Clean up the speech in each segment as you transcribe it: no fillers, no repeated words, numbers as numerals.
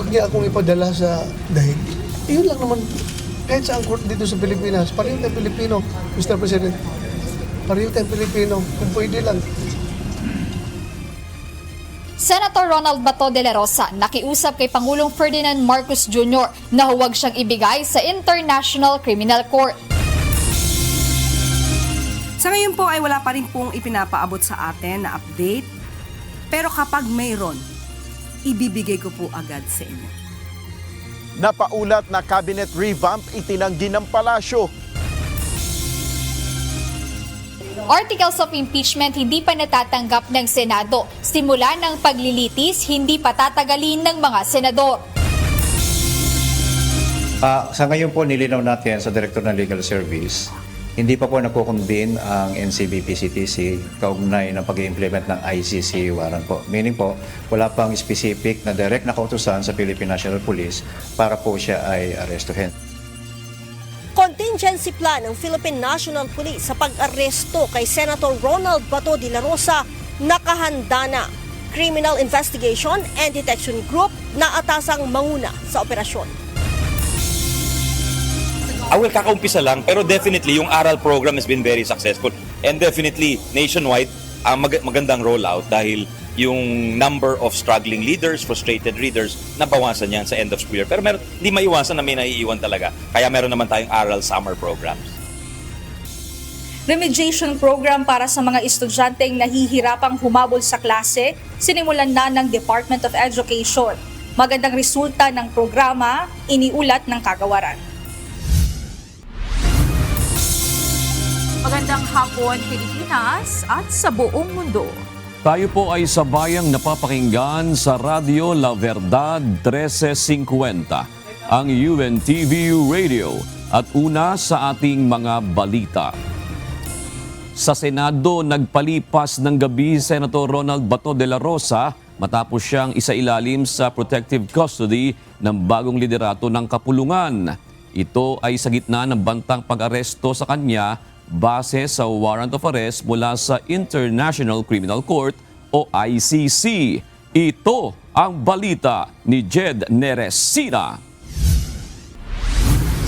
huwag niya akong ipadala sa dahig. Yun lang naman, kahit sa court dito sa Pilipinas, pareho tayong Pilipino, Mr. President. Pareho tayong Pilipino, kung pwede lang. Senator Ronald Bato de la Rosa nakiusap kay Pangulong Ferdinand Marcos Jr. na huwag siyang ibigay sa International Criminal Court. Sa ngayon po ay wala pa rin pong ipinapaabot sa atin na update. Pero kapag mayroon, ibibigay ko po agad sa inyo. Napaulat na cabinet revamp itinanggi ng palasyo. Articles of impeachment hindi pa natatanggap ng Senado. Simula ng paglilitis, hindi pa tatagalin ng mga senador. Sa ngayon po, nilinaw natin sa Director ng Legal Service, hindi pa po nagko-convene ang NCB-PCTC kaugnay ng pag-implement ng ICC warrant po. Meaning po, wala pang specific na direct na kautusan sa Philippine National Police para po siya ay arestuhin. Contingency plan ng Philippine National Police sa pag-aresto kay Senator Ronald Bato de la Rosa nakahanda na. Criminal Investigation and Detection Group na atasang manguna sa operasyon. Well, kakaumpisa lang, pero definitely yung ARAL program has been very successful. And definitely, nationwide, magandang rollout dahil yung number of struggling leaders, frustrated readers, nabawasan yan sa end of school year. Pero hindi maiwasan na may naiiwan talaga. Kaya meron naman tayong ARAL summer programs. Remediation program para sa mga estudyanteng nahihirapang humabol sa klase, sinimulan na ng Department of Education. Magandang resulta ng programa, iniulat ng kagawaran. Magandang hapon, Pilipinas at sa buong mundo. Tayo po ay sabayang napapakinggan sa Radyo La Verdad 1350, ang UNTVU Radio at una sa ating mga balita. Sa Senado, nagpalipas ng gabi Senator Ronald Bato de la Rosa matapos siyang isailalim sa protective custody ng bagong liderato ng kapulungan. Ito ay sa gitna ng bantang pag-aresto sa kanya base sa warrant of arrest mula sa International Criminal Court o ICC. Ito ang balita ni Jed Neresina.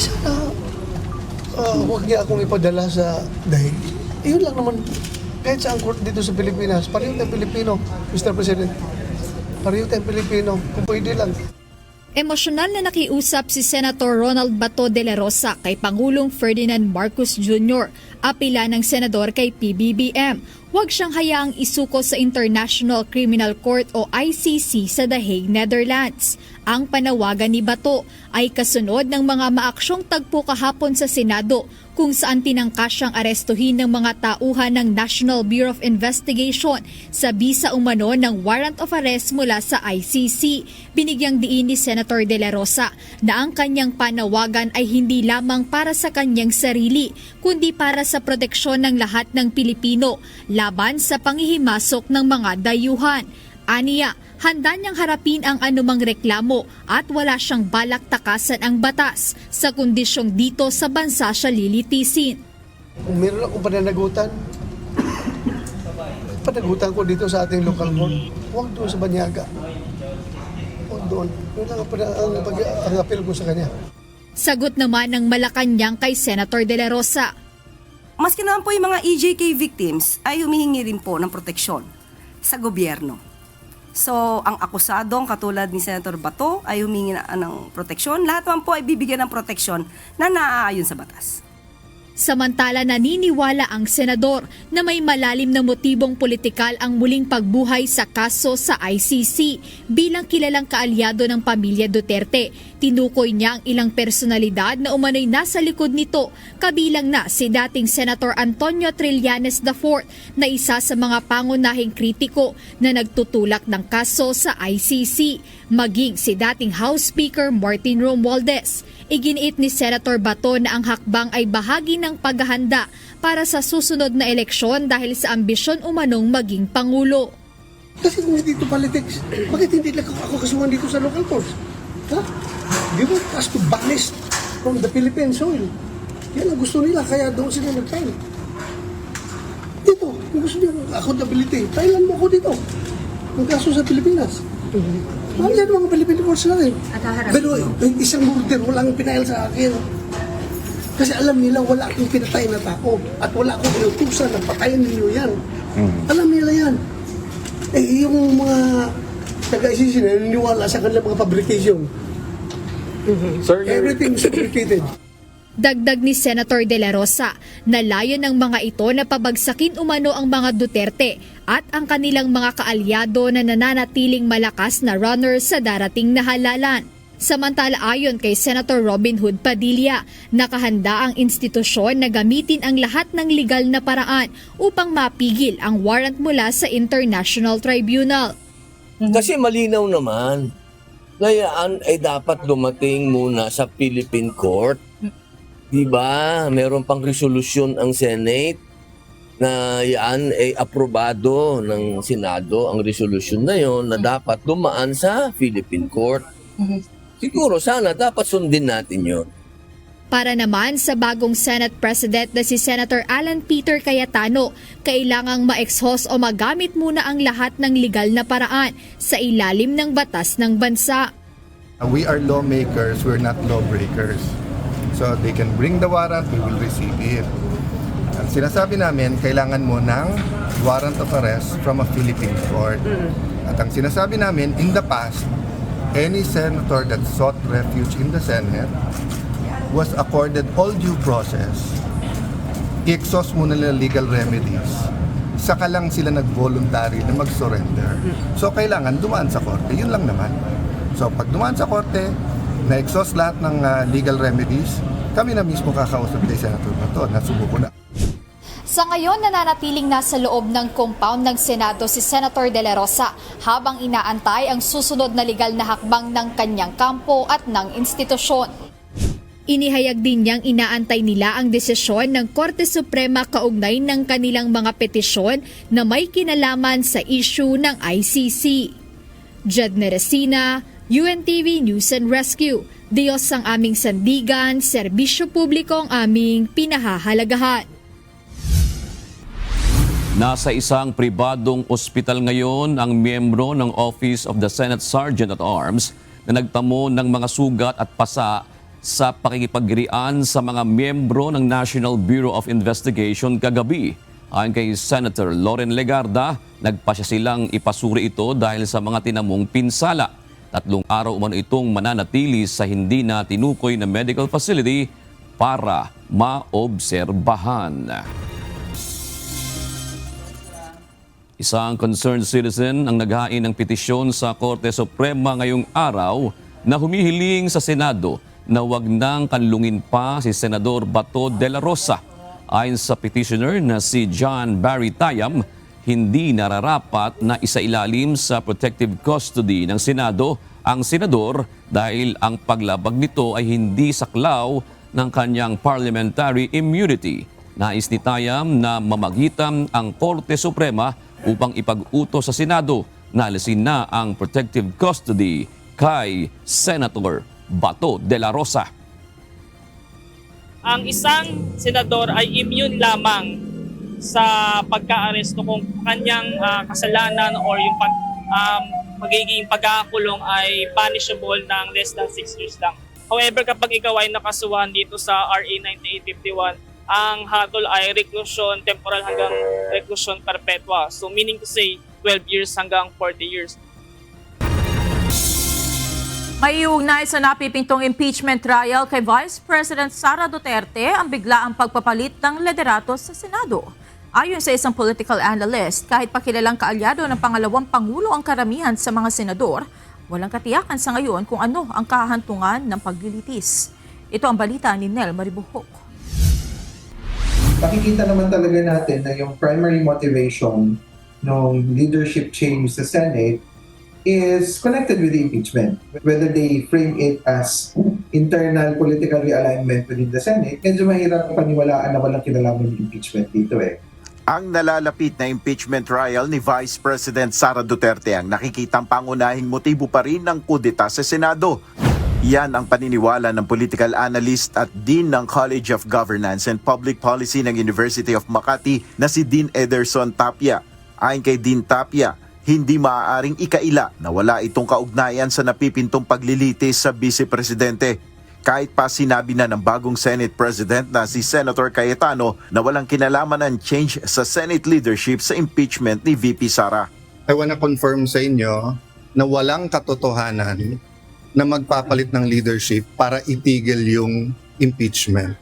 Sana huwag niya akong ipadala sa dahig. Yun lang naman, kahit sa court dito sa Pilipinas, pareho tayong Pilipino, Mr. President. Pareho tayong Pilipino, kung pwede lang. Emosyonal na nakiusap si Senator Ronald Bato de la Rosa kay Pangulong Ferdinand Marcos Jr. Apila ng senador kay PBBM. Huwag siyang hayaang isuko sa International Criminal Court o ICC sa The Hague, Netherlands. Ang panawagan ni Bato ay kasunod ng mga maaksyong tagpo kahapon sa Senado kung saan tinangka siyang arestuhin ng mga tauhan ng National Bureau of Investigation sa bisa umano ng warrant of arrest mula sa ICC. Binigyang diin ni Senator De La Rosa na ang kanyang panawagan ay hindi lamang para sa kanyang sarili, kundi para sa proteksyon ng lahat ng Pilipino laban sa panghihimasok ng mga dayuhan. Aniya, handa niyang harapin ang anumang reklamo at wala siyang balak takasan ang batas sa kondisyong dito sa bansa siya lilitisin. Kung meron akong panagutan ko dito sa ating local court, huwag doon sa Banyaga. Huwag doon. Yun lang ang apel ko sa kanya. Sagot naman ng Malacanang kay Senator De La Rosa. Maski naman po yung mga EJK victims ay humihingi rin po ng proteksyon sa gobyerno. So, ang akusadong katulad ni Senator Bato ay humingi ng proteksyon. Lahat naman po ay bibigyan ng proteksyon na naaayon sa batas. Samantala, naniniwala ang senador na may malalim na motibong politikal ang muling pagbuhay sa kaso sa ICC. Bilang kilalang kaalyado ng pamilya Duterte, tinukoy niya ang ilang personalidad na umano'y nasa likod nito, kabilang na si dating Senator Antonio Trillanes IV na isa sa mga pangunahing kritiko na nagtutulak ng kaso sa ICC, maging si dating House Speaker Martin Romualdez. Iginiit ni Senator Bato na ang hakbang ay bahagi ng paghahanda para sa susunod na eleksyon dahil sa ambisyon umanong maging Pangulo. Kasi kung hindi ito politics, bakit hindi lang ako kasuhan dito sa local courts? Ha? They want us to banish from the Philippine soil. Yan ang gusto nila, kaya doon sila nag-file. Dito, kung gusto nyo accountability, filean mo ako dito. Ang kaso sa Pilipinas. Nandiyan mga Philippine Force natin. Pero isang murder, walang pinail sa akin. Kasi alam nila wala akong pinatay na tao at wala akong inutusan na patayin ninyo yan. Alam nila yan. Yung mga taga-ICC na naniniwala sa kanilang mga fabrication. Everything is fabricated. Dagdag ni Senator De La Rosa na layo ng mga ito na pabagsakin umano ang mga Duterte at ang kanilang mga kaalyado na nananatiling malakas na runner sa darating na halalan. Samantala ayon kay Senator Robin Hood Padilla, nakahanda ang institusyon na gamitin ang lahat ng legal na paraan upang mapigil ang warrant mula sa International Tribunal. Kasi malinaw naman na yan ay dapat dumating muna sa Philippine Court. Diba? Meron pang resolusyon ang Senate na yan ay aprobado ng Senado, ang resolusyon na yon na dapat dumaan sa Philippine Court. Siguro sana dapat sundin natin yon. Para naman sa bagong Senate President na si Senator Alan Peter Cayetano, kailangang ma-exhaust o magamit muna ang lahat ng legal na paraan sa ilalim ng batas ng bansa. We are lawmakers, we're not lawbreakers. So they can bring the warrant, we will receive it. Ang sinasabi namin, kailangan mo ng warrant of arrest from a Philippine court. At ang sinasabi namin, in the past, any senator that sought refuge in the Senate was accorded all due process. I-exhaust muna nila legal remedies. Saka lang sila nag-voluntary na mag-surrender. So kailangan dumaan sa korte. Yun lang naman. So pag dumaan sa korte, na-exhaust lahat ng legal remedies, kami na mismo kakausap kay Senator Bato na sumuko na. Sa ngayon, nananatiling nasa loob ng compound ng Senado si Senator De La Rosa habang inaantay ang susunod na legal na hakbang ng kanyang kampo at ng institusyon. Inihayag din niyang inaantay nila ang desisyon ng Korte Suprema kaugnay ng kanilang mga petisyon na may kinalaman sa issue ng ICC. Jed Neresina, UNTV News and Rescue. Diyos ang aming sandigan, serbisyo publiko ang aming pinahahalagahan. Nasa isang pribadong ospital ngayon ang miyembro ng Office of the Senate Sergeant-at-Arms na nagtamo ng mga sugat at pasa sa pakikipagrian sa mga miyembro ng National Bureau of Investigation kagabi. Ayon kay Senator Loren Legarda, nagpasya silang ipasuri ito dahil sa mga tinamong pinsala. 3 araw umano itong mananatili sa hindi na tinukoy na medical facility para maobserbahan. Isang concerned citizen ang naghain ng petisyon sa Korte Suprema ngayong araw na humihiling sa Senado na wag nang kanlungin pa si Senador Bato de la Rosa. Ayon sa petitioner na si John Barry Tayam, hindi nararapat na isailalim sa protective custody ng Senado ang senador dahil ang paglabag nito ay hindi saklaw ng kanyang parliamentary immunity. Nais ni Tayam na mamagitan ang Korte Suprema upang ipag-utos sa Senado na alisin na ang protective custody kay Senator Bato de la Rosa. Ang isang senador ay immune lamang sa pagka-aresto kung kanyang kasalanan or yung magiging pagkakakulong ay punishable ng less than 6 years lang. However, kapag ikaw ay nakasuhan dito sa RA 9851, ang hatol ay reclusion temporal hanggang reclusion perpetua. So meaning to say 12 years hanggang 40 years. May iugnay sa napipintong impeachment trial kay Vice President Sara Duterte ang biglaang pagpapalit ng liderato sa Senado. Ayon sa isang political analyst, kahit pa kilalang kaalyado ng pangalawang Pangulo ang karamihan sa mga senador, walang katiyakan sa ngayon kung ano ang kahantungan ng paglilitis. Ito ang balita ni Nel Maribuhok. Makikita naman talaga natin na yung primary motivation ng leadership change sa Senate is connected with the impeachment. Whether they frame it as internal political realignment within the Senate, medyo mahirap paniwalaan na walang kinalaman yung impeachment dito eh. Ang nalalapit na impeachment trial ni Vice President Sara Duterte ang nakikitang pangunahing motibo pa rin ng kudeta sa Senado. Yan ang paniniwala ng political analyst at Dean ng College of Governance and Public Policy ng University of Makati na si Dean Ederson Tapia. Ayon kay Dean Tapia, hindi maaaring ikaila na wala itong kaugnayan sa napipintong paglilitis sa Vice Presidente. Kahit pa sinabi na ng bagong Senate President na si Senator Cayetano na walang kinalaman ang change sa Senate leadership sa impeachment ni VP Sara. I wanna confirm sa inyo na walang katotohanan na magpapalit ng leadership para itigil yung impeachment.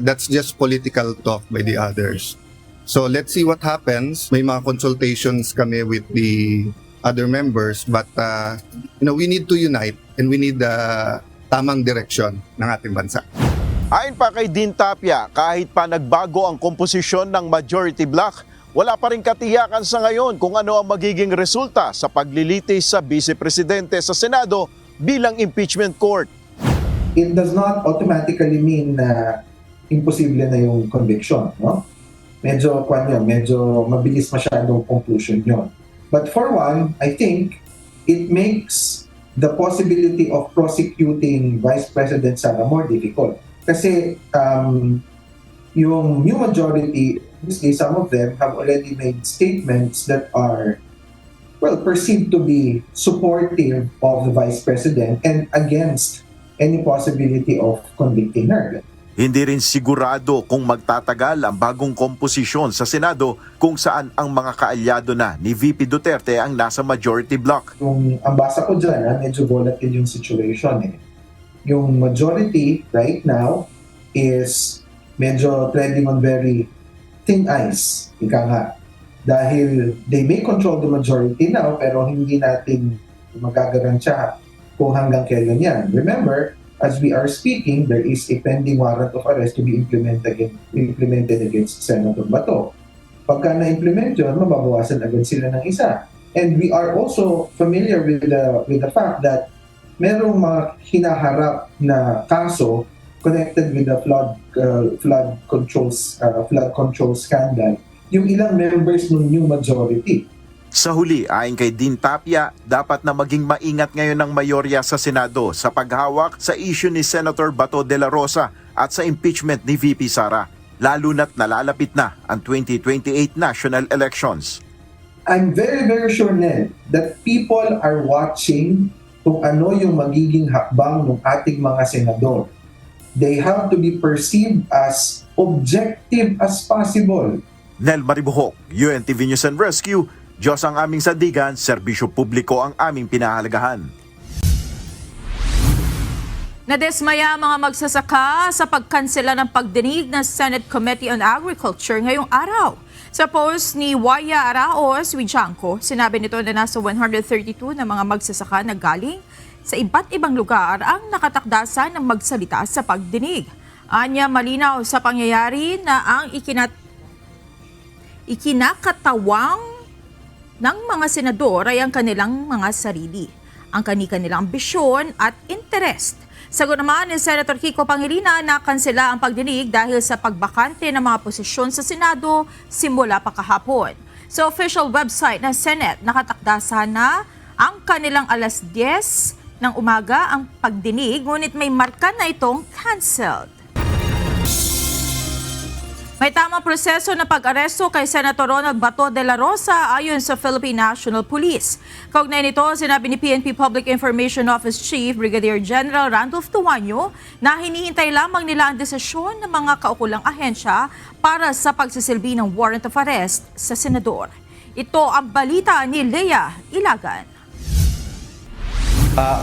That's just political talk by the others. So let's see what happens. May mga consultations kami with the other members, but we need to unite and we need tamang direksyon ng ating bansa. Ayon pa kay Dean Tapia, kahit pa nagbago ang komposisyon ng majority bloc, wala pa rin katiyakan sa ngayon kung ano ang magiging resulta sa paglilitis sa Vice Presidente sa Senado bilang impeachment court. It does not automatically mean na imposible na yung conviction, no? Medyo mabilis masyadong conclusion yon. But for one, I think it makes the possibility of prosecuting Vice President Sara more difficult. Kasi yung new majority, some of them have already made statements that are perceived to be supportive of the Vice President and against any possibility of convicting her. Hindi rin sigurado kung magtatagal ang bagong komposisyon sa Senado kung saan ang mga kaalyado na ni VP Duterte ang nasa majority bloc. Yung ang basa ko dyan, medyo volatile yung situation. Yung majority right now is medyo treading on very thin ice. Ika nga. Dahil they may control the majority now pero hindi natin magagaransya kung hanggang kailan yan. Remember, as we are speaking, there is a pending warrant of arrest to be implemented against Senator Bato. Pagka na-implement yun, mababawasan agad sila ng isa. And we are also familiar with the fact that merong mga hinaharap na kaso connected with the flood control scandal, yung ilang members ng new majority. Sa huli, ayon kay Dean Tapia, dapat na maging maingat ngayon ng mayorya sa Senado sa paghawak sa issue ni Senator Bato de la Rosa at sa impeachment ni VP Sara, lalo na't nalalapit na ang 2028 national elections. I'm very, very sure, Ned, that people are watching kung ano yung magiging hakbang ng ating mga senador. They have to be perceived as objective as possible. Nel Maribuhok, UNTV News and Rescue. Diyos ang aming sandigan, serbisyo publiko ang aming pinahalagahan. Nadismaya ang mga magsasaka sa pagkansela ng pagdinig ng Senate Committee on Agriculture ngayong araw. Sa post ni Waya Araos Wijanko, sinabi nito na nasa 132 na mga magsasaka na galing sa iba't ibang lugar ang nakatakdasan ng magsalita sa pagdinig. Anya, malinaw sa pangyayari na ang ikinakatawang ng mga senador ay ang kanilang mga sarili, ang kanilang ambisyon at interest. Sagot naman ni Senator Kiko Pangilinan na kansela ang pagdinig dahil sa pagbakante ng mga posisyon sa Senado simula pa kahapon. Sa official website ng Senate, nakatakdasan na ang kanilang alas 10 ng umaga ang pagdinig, ngunit may marka na itong canceled. May tamang proseso na pag-aresto kay Senator Ronald Bato de la Rosa ayon sa Philippine National Police. Kaugnay nito, sinabi ni PNP Public Information Office Chief Brigadier General Randolph Tuanyo na hinihintay lamang nila ang desisyon ng mga kaukulang ahensya para sa pagsisilbi ng warrant of arrest sa senador. Ito ang balita ni Lea Ilagan.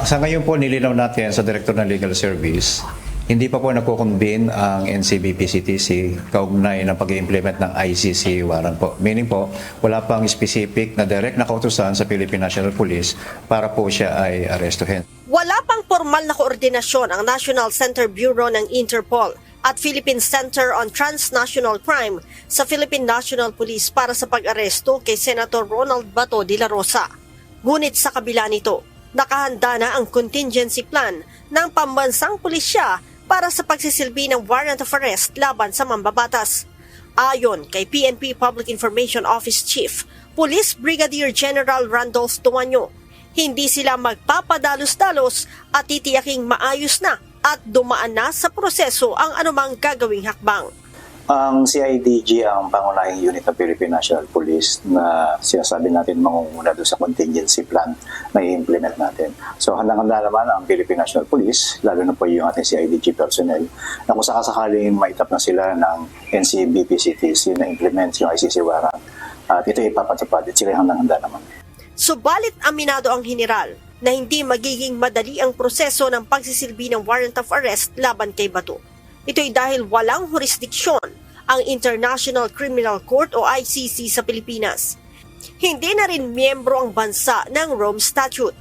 Sa ngayon po, nilinaw natin sa Director ng Legal Service, hindi pa po nagko-convene ang NCBP-CTC kaugnay ng pag-implement ng ICC warrant po. Meaning po, wala pang specific na direct na kautusan sa Philippine National Police para po siya ay arestuhin. Wala pang formal na koordinasyon ang National Center Bureau ng Interpol at Philippine Center on Transnational Crime sa Philippine National Police para sa pag-aresto kay Senator Ronald Bato de la Rosa. Ngunit sa kabila nito, nakahanda na ang contingency plan ng pambansang pulisya para sa pagsisilbi ng warrant of arrest laban sa mambabatas. Ayon kay PNP Public Information Office Chief, Police Brigadier General Randolph Tuanyo, hindi sila magpapadalos-dalos at titiyaking maayos na at dumaan na sa proseso ang anumang gagawing hakbang. Ang CIDG ang pangunahing unit ng Philippine National Police na sinasabi natin mangunguna doon sa contingency plan na i-implement natin. So handang-handa naman ang Philippine National Police, lalo na po yung ating CIDG personnel, na kung sakasakaling maitap na sila ng NCBPCTC na implement yung ICC warrant. At ito ipapatupad at sila handang-handa naman. Subalit aminado ang general na hindi magiging madali ang proseso ng pagsisilbi ng warrant of arrest laban kay Bato. Ito'y dahil walang jurisdiksyon ang International Criminal Court o ICC sa Pilipinas. Hindi na rin miyembro ang bansa ng Rome Statute.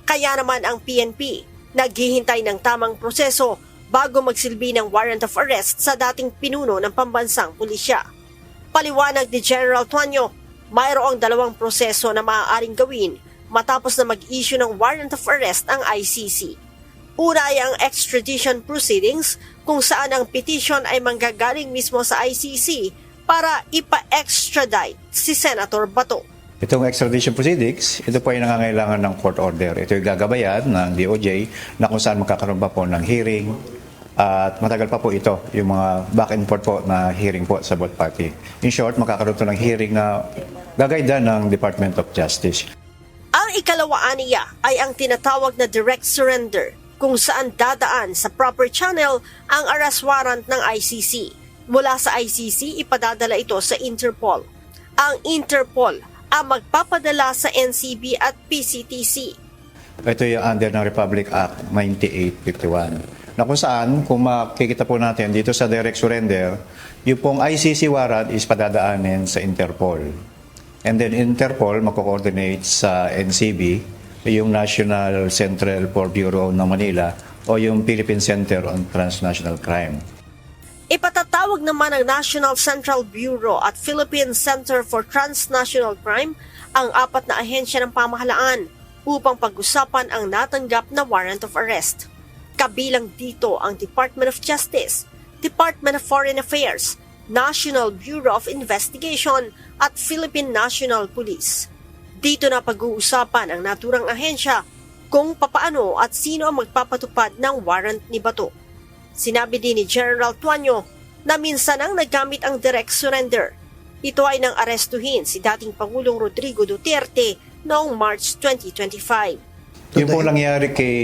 Kaya naman ang PNP naghihintay ng tamang proseso bago magsilbi ng warrant of arrest sa dating pinuno ng pambansang pulisya. Paliwanag ni General Tuanyo, mayroong dalawang proseso na maaaring gawin matapos na mag-issue ng warrant of arrest ang ICC. Una ay ang extradition proceedings kung saan ang petition ay manggagaling mismo sa ICC para ipa-extradite si Senator Bato. Itong extradition proceedings, ito po ay nangangailangan ng court order. Ito ay gagabayan ng DOJ na kung saan magkakaroon pa po ng hearing at matagal pa po ito, yung mga back and forth po na hearing po sa both party. In short, magkakaroon po ng hearing na gagayda ng Department of Justice. Ang ikalawaan niya ay ang tinatawag na direct surrender kung saan dadaan sa proper channel ang arrest warrant ng ICC. Mula sa ICC, ipadadala ito sa Interpol. Ang Interpol ang magpapadala sa NCB at PCTC. Ito yung under ng Republic Act 9851. Na kung saan, kung makikita po natin dito sa direct surrender, yung pong ICC warrant is padadaanin sa Interpol. And then Interpol magko-coordinate sa NCB, yung National Central for Bureau ng Manila o yung Philippine Center on Transnational Crime. Ipatatawag naman ng National Central Bureau at Philippine Center for Transnational Crime ang apat na ahensya ng pamahalaan upang pag-usapan ang natanggap na warrant of arrest. Kabilang dito ang Department of Justice, Department of Foreign Affairs, National Bureau of Investigation at Philippine National Police. Dito na pag-uusapan ang naturang ahensya kung papaano at sino ang magpapatupad ng warrant ni Bato. Sinabi din ni General Tuanyo na minsan ang nagamit ang direct surrender. Ito ay nang arestuhin si dating Pangulong Rodrigo Duterte noong March 2025. Yung po nangyari kay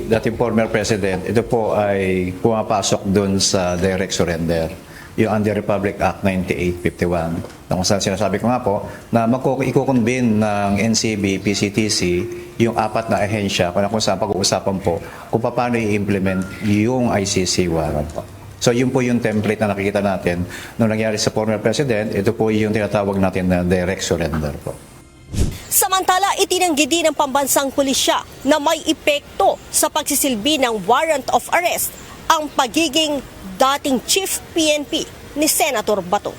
dating former president, ito po ay pumapasok dun sa direct surrender, yung under Republic Act 9851. Kung saan sinasabi ko nga po na iko-convene ng NCB, PCTC, yung apat na ahensya kung saan pag-uusapan po kung paano i-implement yung ICC warrant po. So yun po yung template na nakikita natin nung nangyari sa former president, ito po yung tinatawag natin na direct surrender po. Samantala, itinanggi din ng pambansang pulisya na may epekto sa pagsisilbi ng warrant of arrest ang pagiging dating Chief PNP ni Senator Bato.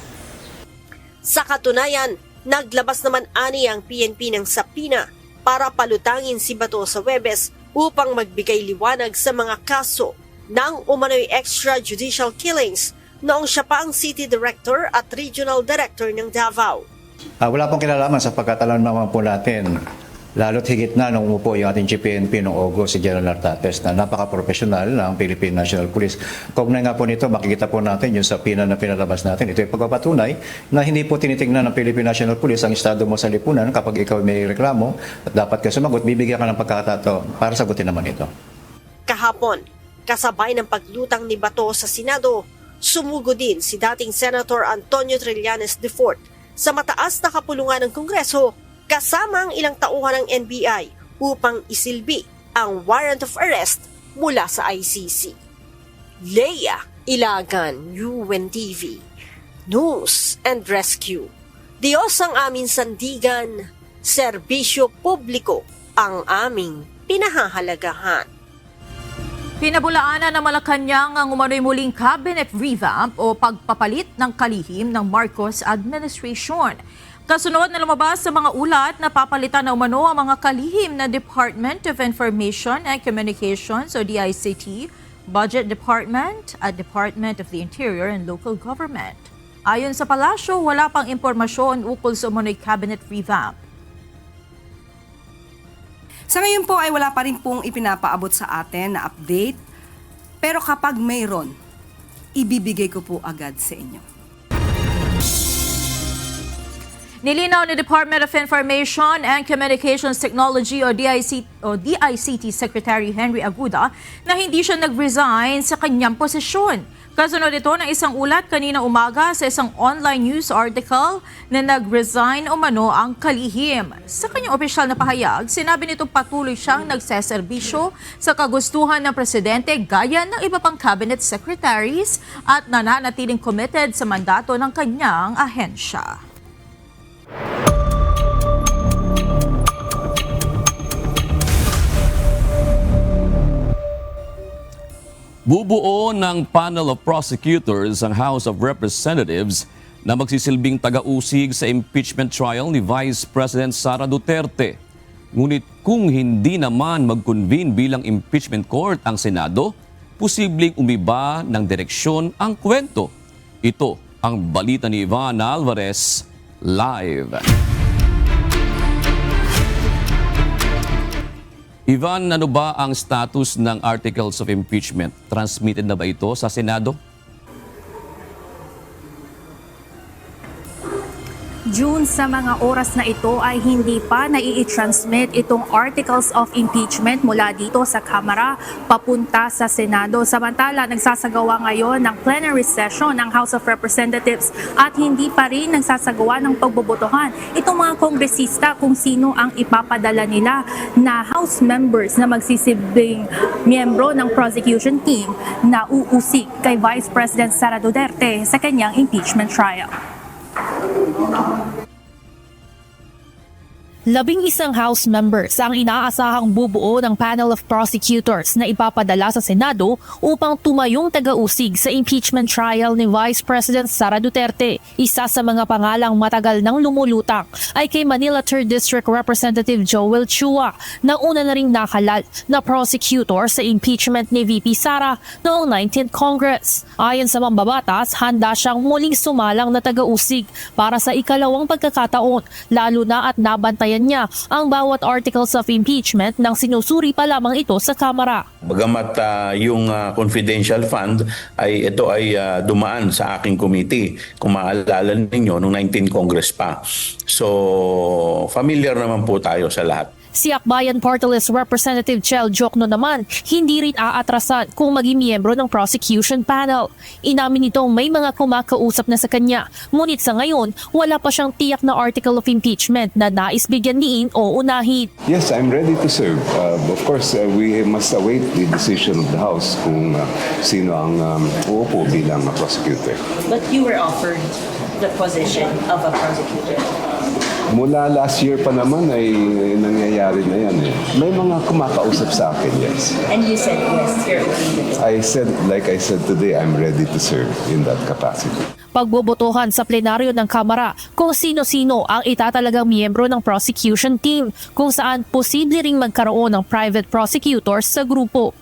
Sa katunayan, naglabas naman ani ang PNP ng sapina para palutangin si Bato sa Huwebes upang magbigay liwanag sa mga kaso ng umano'y extrajudicial killings noong siya pa ang City Director at Regional Director ng Davao. Wala pong kinalaman sapagkat alam naman po natin, lalo't higit na nung umupo yung ating GPNP noong August si General Artates na napaka-professional ng Philippine National Police. Kaugnay nga po nito, makikita po natin yung sapina na pinalabas natin. Ito yung pagpapatunay na hindi po tinitingnan ng Philippine National Police ang estado mo sa lipunan kapag ikaw may reklamo at dapat ka sumagot, bibigyan ka ng pagkakataon para sagutin naman ito. Kahapon, kasabay ng paglutang ni Bato sa Senado, sumugo din si dating Senator Antonio Trillanes IV sa mataas na kapulungan ng Kongreso kasama ang ilang tauhan ng NBI upang isilbi ang warrant of arrest mula sa ICC. Leia Ilagan, UNTV, News and Rescue. Diyos ang aming sandigan, serbisyo publiko ang aming pinahahalagahan. Pinabulaanan ng Malacanang ang umano'y muling cabinet revamp o pagpapalit ng kalihim ng Marcos administration. Kasunod na lumabas sa mga ulat na papalitan na umano ang mga kalihim na Department of Information and Communications o DICT, Budget Department at Department of the Interior and Local Government. Ayon sa palasyo, wala pang impormasyon ukol sa umano'y cabinet revamp. Sa ngayon po ay wala pa rin pong ipinapaabot sa atin na update. Pero kapag mayroon, ibibigay ko po agad sa inyo. Nilinaw ni Department of Information and Communications Technology o DICT Secretary Henry Aguda na hindi siya nag-resign sa kanyang posisyon. Kasunod ito ng isang ulat kanina umaga sa isang online news article na nag-resign umano ang kalihim. Sa kanyang opisyal na pahayag, sinabi nito patuloy siyang nagseserbisyo sa kagustuhan ng presidente gaya ng iba pang cabinet secretaries at nananatiling committed sa mandato ng kanyang ahensya. Bubuo ng panel of prosecutors ang House of Representatives na magsisilbing taga-usig sa impeachment trial ni Vice President Sara Duterte. Ngunit kung hindi naman mag-convene bilang impeachment court ang Senado, posibleng umiba ng direksyon ang kwento. Ito ang balita ni Ivan Alvarez live. Ivan, ano ba ang status ng articles of impeachment? Transmitted na ba ito sa Senado? June, sa mga oras na ito ay hindi pa nai-transmit itong articles of impeachment mula dito sa Kamara papunta sa Senado. Samantala, nagsasagawa ngayon ng plenary session ng House of Representatives at hindi pa rin nagsasagawa ng pagbobotohan itong mga kongresista kung sino ang ipapadala nila na House members na magsisilbing miyembro ng prosecution team na uusig kay Vice President Sara Duterte sa kanyang impeachment trial. 11 House members ang inaasahang bubuo ng panel of prosecutors na ipapadala sa Senado upang tumayong taga-usig sa impeachment trial ni Vice President Sara Duterte. Isa sa mga pangalang matagal nang lumulutang ay kay Manila 3rd District Representative Joel Chua na una na ring nakalal na prosecutor sa impeachment ni VP Sara noong 19th Congress. Ayon sa mambabatas, handa siyang muling sumalang na taga-usig para sa ikalawang pagkakataon, lalo na at nabantayan niya ang bawat articles of impeachment nang sinusuri pa lamang ito sa Kamara. Bagamat yung confidential fund ito ay dumaan sa aking committee, kung maalala ninyo, noong 19 Congress pa. So, familiar naman po tayo sa lahat. Si Akbayan Party List Representative Chel Jokno naman, hindi rin aatrasan kung maging miyembro ng prosecution panel. Inamin nitong may mga kumakausap na sa kanya, ngunit sa ngayon, wala pa siyang tiyak na article of impeachment na nais bigyan diin o unahin. Yes, I'm ready to serve. Of course, we must await the decision of the House kung sino ang uupo bilang prosecutor. But you were offered the position of a prosecutor. Mula last year pa naman ay nangyayari na yan. May mga kumakausap sa akin, yes. And you said yes, you're okay with it. Like I said today, I'm ready to serve in that capacity. Pagbobotohan sa plenaryo ng Kamara kung sino-sino ang itatalagang miyembro ng prosecution team, kung saan posible ring magkaroon ng private prosecutors sa grupo.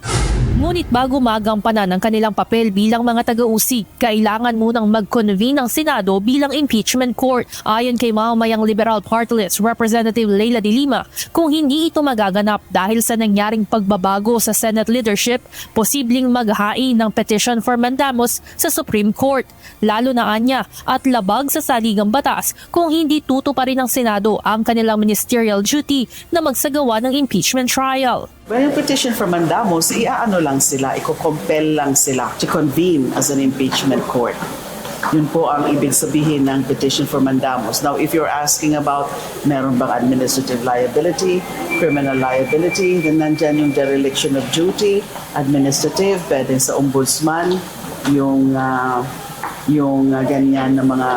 Ngunit bago magampanan ang kanilang papel bilang mga taga-usig, kailangan munang mag-convene ang Senado bilang impeachment court. Ayon kay mamamayang Liberal Party List Representative Leila de Lima, kung hindi ito magaganap dahil sa nangyaring pagbabago sa Senate leadership, posibleng maghain ng petition for mandamus sa Supreme Court. Lalo na anya at labag sa saligang batas kung hindi tutuparin ng Senado ang kanilang ministerial duty na magsagawa ng impeachment trial. Well, yung petition for mandamus, iaano lang sila, i-compel lang sila to convene as an impeachment court. Yun po ang ibig sabihin ng petition for mandamus. Now, if you're asking about meron bang administrative liability, criminal liability, then nandyan yung dereliction of duty, administrative, pwede sa ombudsman, yung ganyan na mga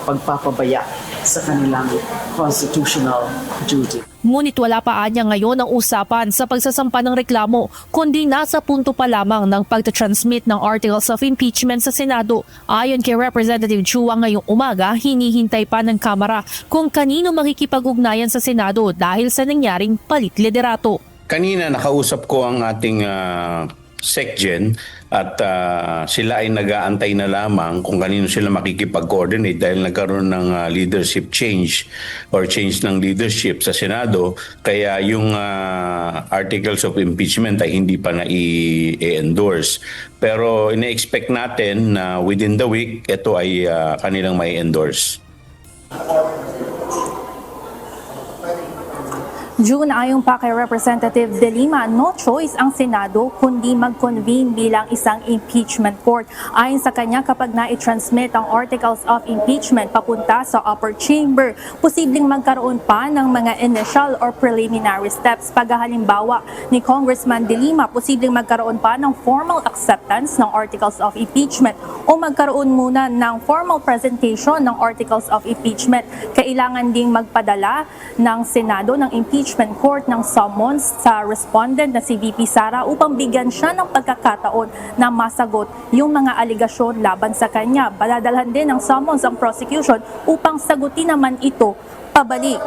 pagpapabaya sa kanilang constitutional duty. Ngunit wala pa anya ngayon ang usapan sa pagsasampa ng reklamo, kundi nasa punto pa lamang ng pagtatransmit ng articles of impeachment sa Senado. Ayon kay Representative Chua ngayong umaga, hinihintay pa ng Kamara kung kanino makikipag-ugnayan sa Senado dahil sa nangyaring palit-liderato. Kanina nakausap ko ang ating SecGen at sila ay nag-aantay na lamang kung kanino sila makikipag-coordinate dahil nagkaroon ng leadership change or change ng leadership sa Senado, kaya yung articles of impeachment ay hindi pa na-endorse. Pero ina-expect natin na within the week ito ay kanilang may endorse. June, ayon pa kay Representative De Lima, no choice ang Senado kundi mag-convene bilang isang impeachment court. Ayon sa kanya, kapag na-transmit ang articles of impeachment papunta sa upper chamber, posibleng magkaroon pa ng mga initial or preliminary steps. Paghalimbawa ni Congressman De Lima, posibleng magkaroon pa ng formal acceptance ng articles of impeachment o magkaroon muna ng formal presentation ng articles of impeachment. Kailangan ding magpadala ng Senado ng impeachment court ng summons sa respondent na si VP Sara upang bigyan siya ng pagkakataon na masagot yung mga aligasyon laban sa kanya. Baladalhan din ng summons ang prosecution upang sagutin naman ito pabalik.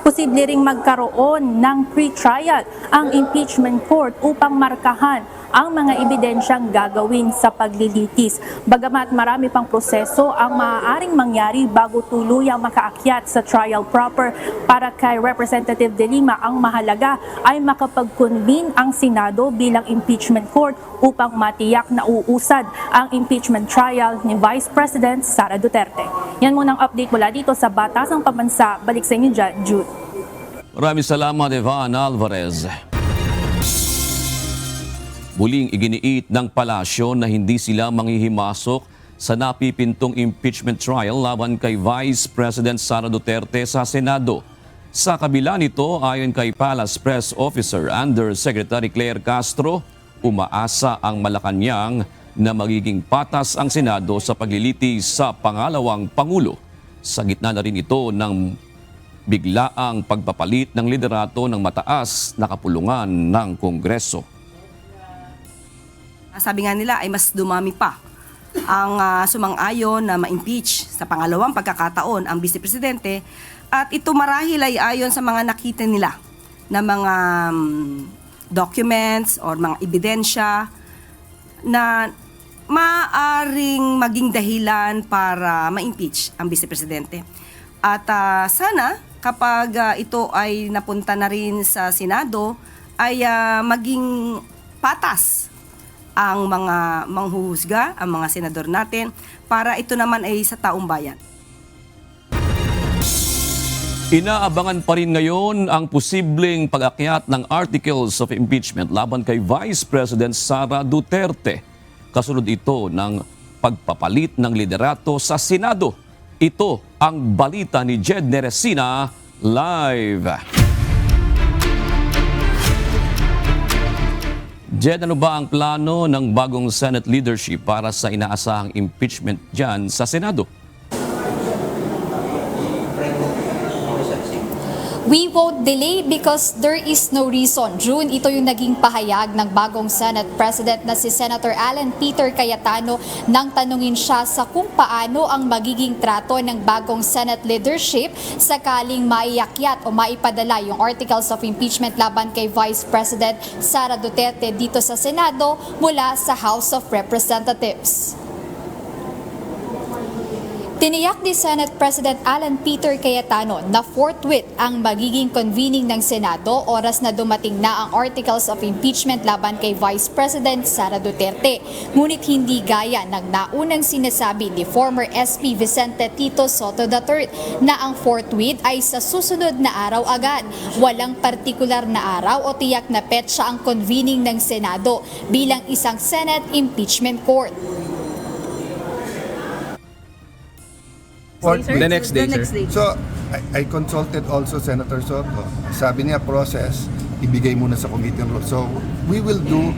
Posible ring magkaroon ng pre-trial ang impeachment court upang markahan ang mga ebidensyang gagawin sa paglilitis. Bagamat marami pang proseso ang maaaring mangyari bago tuluyang makaakyat sa trial proper, para kay Representative De Lima, ang mahalaga ay makapag-convene ang Senado bilang impeachment court upang matiyak na uusad ang impeachment trial ni Vice President Sara Duterte. Yan muna ang update mula dito sa Batasang Pambansa. Balik sa inyo dyan, Jude. Maraming salamat, Evan Alvarez. Muling iginiit ng palasyo na hindi sila manghihimasok sa napipintong impeachment trial laban kay Vice President Sara Duterte sa Senado. Sa kabila nito, ayon kay Palace Press Officer Undersecretary Claire Castro, umaasa ang Malacanang na magiging patas ang Senado sa paglilitis sa pangalawang Pangulo. Sa gitna na rin ito ng biglaang pagpapalit ng liderato ng mataas na kapulungan ng Kongreso. Sabi nga nila ay mas dumami pa ang sumang-ayon na ma-impeach sa pangalawang pagkakataon ang Vice Presidente, at ito marahil ay ayon sa mga nakita nila na mga documents or mga ebidensya na maaring maging dahilan para ma-impeach ang Vice Presidente. At sana kapag ito ay napunta na rin sa Senado ay maging patas ang mga manghuhusga, ang mga senador natin, para ito naman ay sa taong bayan. Inaabangan pa rin ngayon ang posibleng pag-akyat ng articles of impeachment laban kay Vice President Sara Duterte. Kasunod ito ng pagpapalit ng liderato sa Senado. Ito ang balita ni Jed Neresina live. Jed, ano ba ang plano ng bagong Senate leadership para sa inaasahang impeachment dyan sa Senado? We won't delay because there is no reason. June, ito yung naging pahayag ng bagong Senate President na si Senator Alan Peter Cayetano nang tanungin siya sa kung paano ang magiging trato ng bagong Senate leadership sakaling maiakyat o maipadala yung articles of impeachment laban kay Vice President Sara Duterte dito sa Senado mula sa House of Representatives. Tiniyak ni Senate President Alan Peter Cayetano na forthwith ang magiging convening ng Senado oras na dumating na ang articles of impeachment laban kay Vice President Sara Duterte. Ngunit hindi gaya ng naunang sinasabi ni former SP Vicente Tito Soto III na ang forthwith ay sa susunod na araw agad. Walang partikular na araw o tiyak na petsa ang convening ng Senado bilang isang Senate impeachment court. The next day, sir. So, I consulted also Senator Soto. Sabi niya, process, ibigay muna sa committee on rules. So, we will do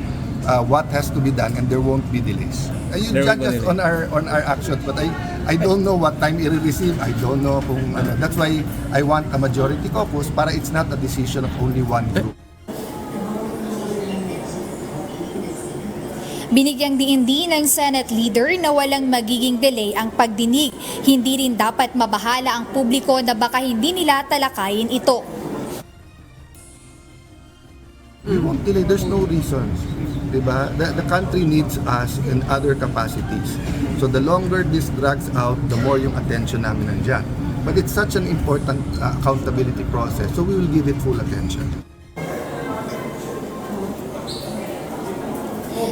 what has to be done and there won't be delays. You judge us on our actions, but I don't know what time i-receive. I don't know kung ano. That's why I want a majority caucus para it's not a decision of only one group. Binigyang diin ng Senate leader na walang magiging delay ang pagdinig. Hindi rin dapat mabahala ang publiko na baka hindi nila talakayin ito. We won't delay. There's no reason. Diba? The country needs us in other capacities. So the longer this drags out, the more yung attention namin nandyan. But it's such an important accountability process, so we will give it full attention.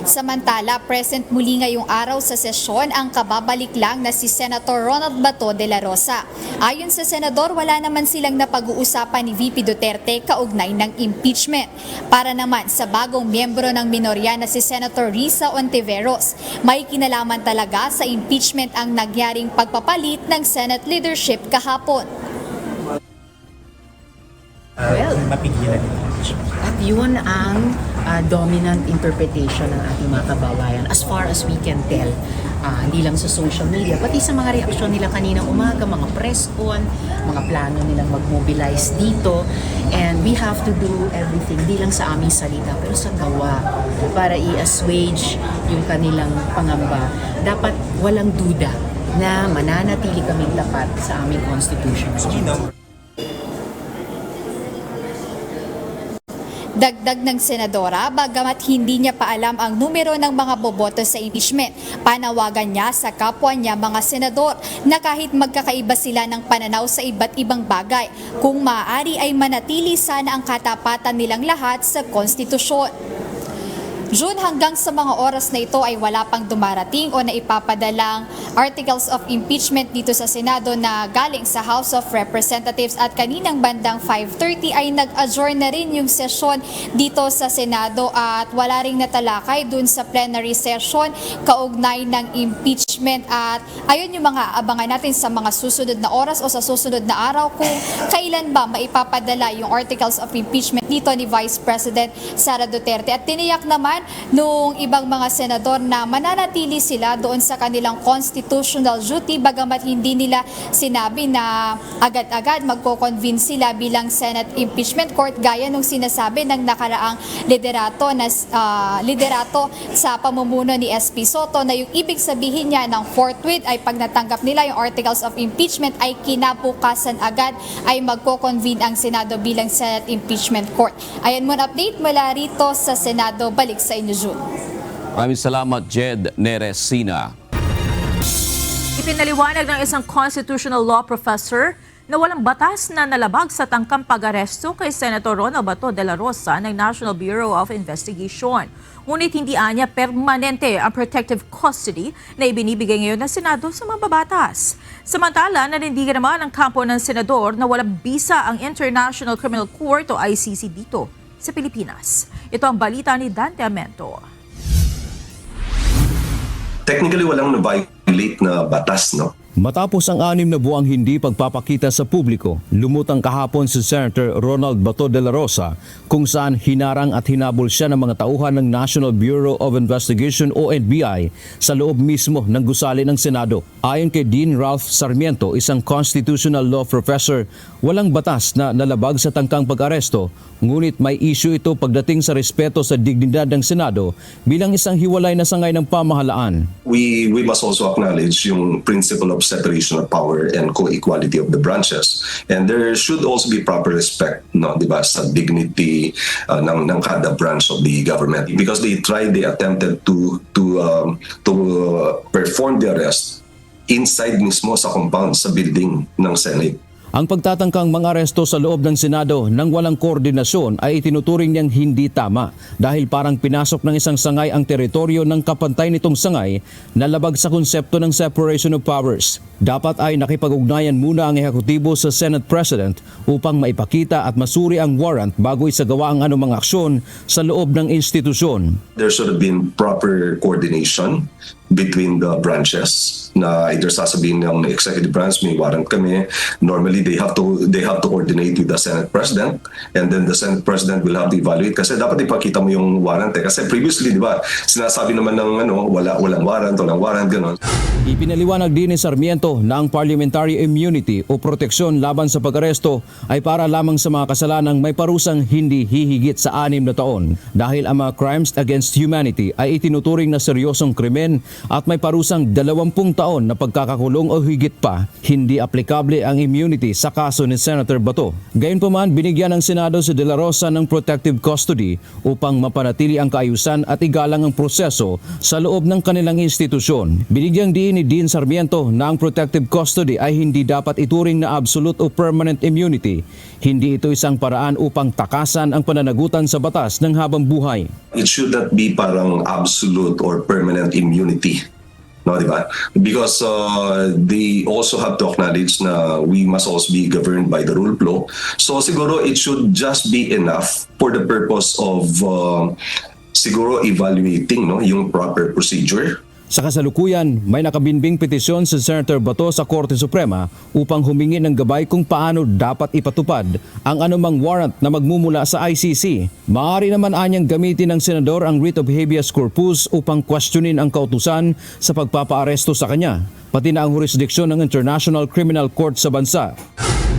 Samantala, present muli ngayong araw sa sesyon ang kababalik lang na si Senator Ronald Bato de la Rosa. Ayon sa senador, wala naman silang napag-uusapan ni VP Duterte kaugnay ng impeachment. Para naman sa bagong miyembro ng minorya na si Senator Risa Ontiveros, may kinalaman talaga sa impeachment ang nagyaring pagpapalit ng Senate leadership kahapon. At yun ang dominant interpretation ng ating mga kababayan as far as we can tell. Hindi lang sa social media, pati sa mga reaksyon nila kaninang umaga, mga press con, mga plano nilang mag-mobilize dito. And we have to do everything, di lang sa aming salita, pero sa gawa, para i-assuage yung kanilang pangamba. Dapat walang duda na mananatili kaming tapat sa aming constitution. Dagdag ng senadora, bagamat hindi niya pa alam ang numero ng mga boboto sa impeachment, panawagan niya sa kapwa niya mga senador na kahit magkakaiba sila ng pananaw sa iba't ibang bagay, kung maaari ay manatili sana ang katapatan nilang lahat sa konstitusyon. June, hanggang sa mga oras na ito ay wala pang dumarating o naipapadalang articles of impeachment dito sa Senado na galing sa House of Representatives at kaninang bandang 5:30 ay nag-adjourn na rin yung sesyon dito sa Senado at wala ring natalakay dun sa plenary session kaugnay ng impeachment at ayun yung mga abangan natin sa mga susunod na oras o sa susunod na araw kung kailan ba maipapadala yung articles of impeachment dito ni Vice President Sara Duterte at tiniyak naman nung ibang mga senador na mananatili sila doon sa kanilang constitutional duty bagamat hindi nila sinabi na agad-agad magko-convene sila bilang Senate Impeachment Court gaya nung sinasabi ng nakaraang liderato sa pamumuno ni SP Soto na yung ibig sabihin niya ng forthwith ay pag natanggap nila yung articles of impeachment ay kinabukasan agad ay magko-convene ang Senado bilang Senate Impeachment Court. Ayan mo update mula rito sa Senado. Balik sa inyo, June. Maraming salamat, Jed Neresina. Ipinaliwanag ng isang constitutional law professor na walang batas na nalabag sa tangkang pag-aresto kay Senator Ronald Bato de la Rosa ng National Bureau of Investigation. Ngunit hindi anya permanente ang protective custody na ibinibigay ngayon ng Senado sa mga babatas. Samantala, nanindigan naman ang kampo ng senador na walang bisa ang International Criminal Court o ICC dito sa Pilipinas. Ito ang balita ni Dante Amento. Technically, walang na-violate na batas, no? Matapos ang 6 na buwang hindi pagpapakita sa publiko, lumutang kahapon si Senator Ronald Bato de la Rosa kung saan hinarang at hinabol siya ng mga tauhan ng National Bureau of Investigation o NBI sa loob mismo ng gusali ng Senado. Ayon kay Dean Ralph Sarmiento, isang constitutional law professor, walang batas na nalabag sa tangkang pag-aresto, ngunit may issue ito pagdating sa respeto sa dignidad ng Senado bilang isang hiwalay na sangay ng pamahalaan. We must also acknowledge yung principle of separation of power and co-equality of the branches. And there should also be proper respect, no, di ba, sa dignity ng kada branch of the government. Because they attempted to perform the arrest inside mismo sa compound, sa building ng Senate. Ang pagtatangkang mang-aresto sa loob ng Senado nang walang koordinasyon ay itinuturing niyang hindi tama dahil parang pinasok ng isang sangay ang teritoryo ng kapantay nitong sangay na labag sa konsepto ng separation of powers. Dapat ay nakipag-ugnayan muna ang ehekutibo sa Senate President upang maipakita at masuri ang warrant bago isagawa ang anumang aksyon sa loob ng institusyon. There should have been proper coordination between the branches na either sasabihin ng executive branch may warrant kami. Normally they have to coordinate with the Senate President and then the Senate President will have to evaluate kasi dapat ipakita mo yung warrant kasi previously, di ba, sinasabi naman ng walang warrant gano'n. Ipinaliwanag din ni Sarmiento na ang parliamentary immunity o proteksyon laban sa pag-aresto ay para lamang sa mga kasalanang may parusang hindi hihigit sa 6 na taon dahil ang mga crimes against humanity ay itinuturing na seryosong krimen at may parusang 20 taon na pagkakakulong o higit pa, hindi aplikable ang immunity sa kaso ni Senator Bato. Gayunpaman, binigyan ng Senado si De La Rosa ng protective custody upang mapanatili ang kaayusan at igalang ang proseso sa loob ng kanilang institusyon. Binigyang diin ni Dean Sarmiento na ang protective custody ay hindi dapat ituring na absolute o permanent immunity. Hindi ito isang paraan upang takasan ang pananagutan sa batas ng habang buhay. It should not be parang absolute or permanent immunity. No, diba? Because they also have to acknowledge na we must also be governed by the rule of law. So siguro it should just be enough for the purpose of siguro evaluating yung proper procedure. Sa kasalukuyan, may nakabinbing petisyon si Senator Bato sa Korte Suprema upang humingi ng gabay kung paano dapat ipatupad ang anumang warrant na magmumula sa ICC. Maaari naman anyang gamitin ng senador ang writ of habeas corpus upang questionin ang kautusan sa pagpapaaresto sa kanya, pati na ang jurisdiksyon ng International Criminal Court sa bansa.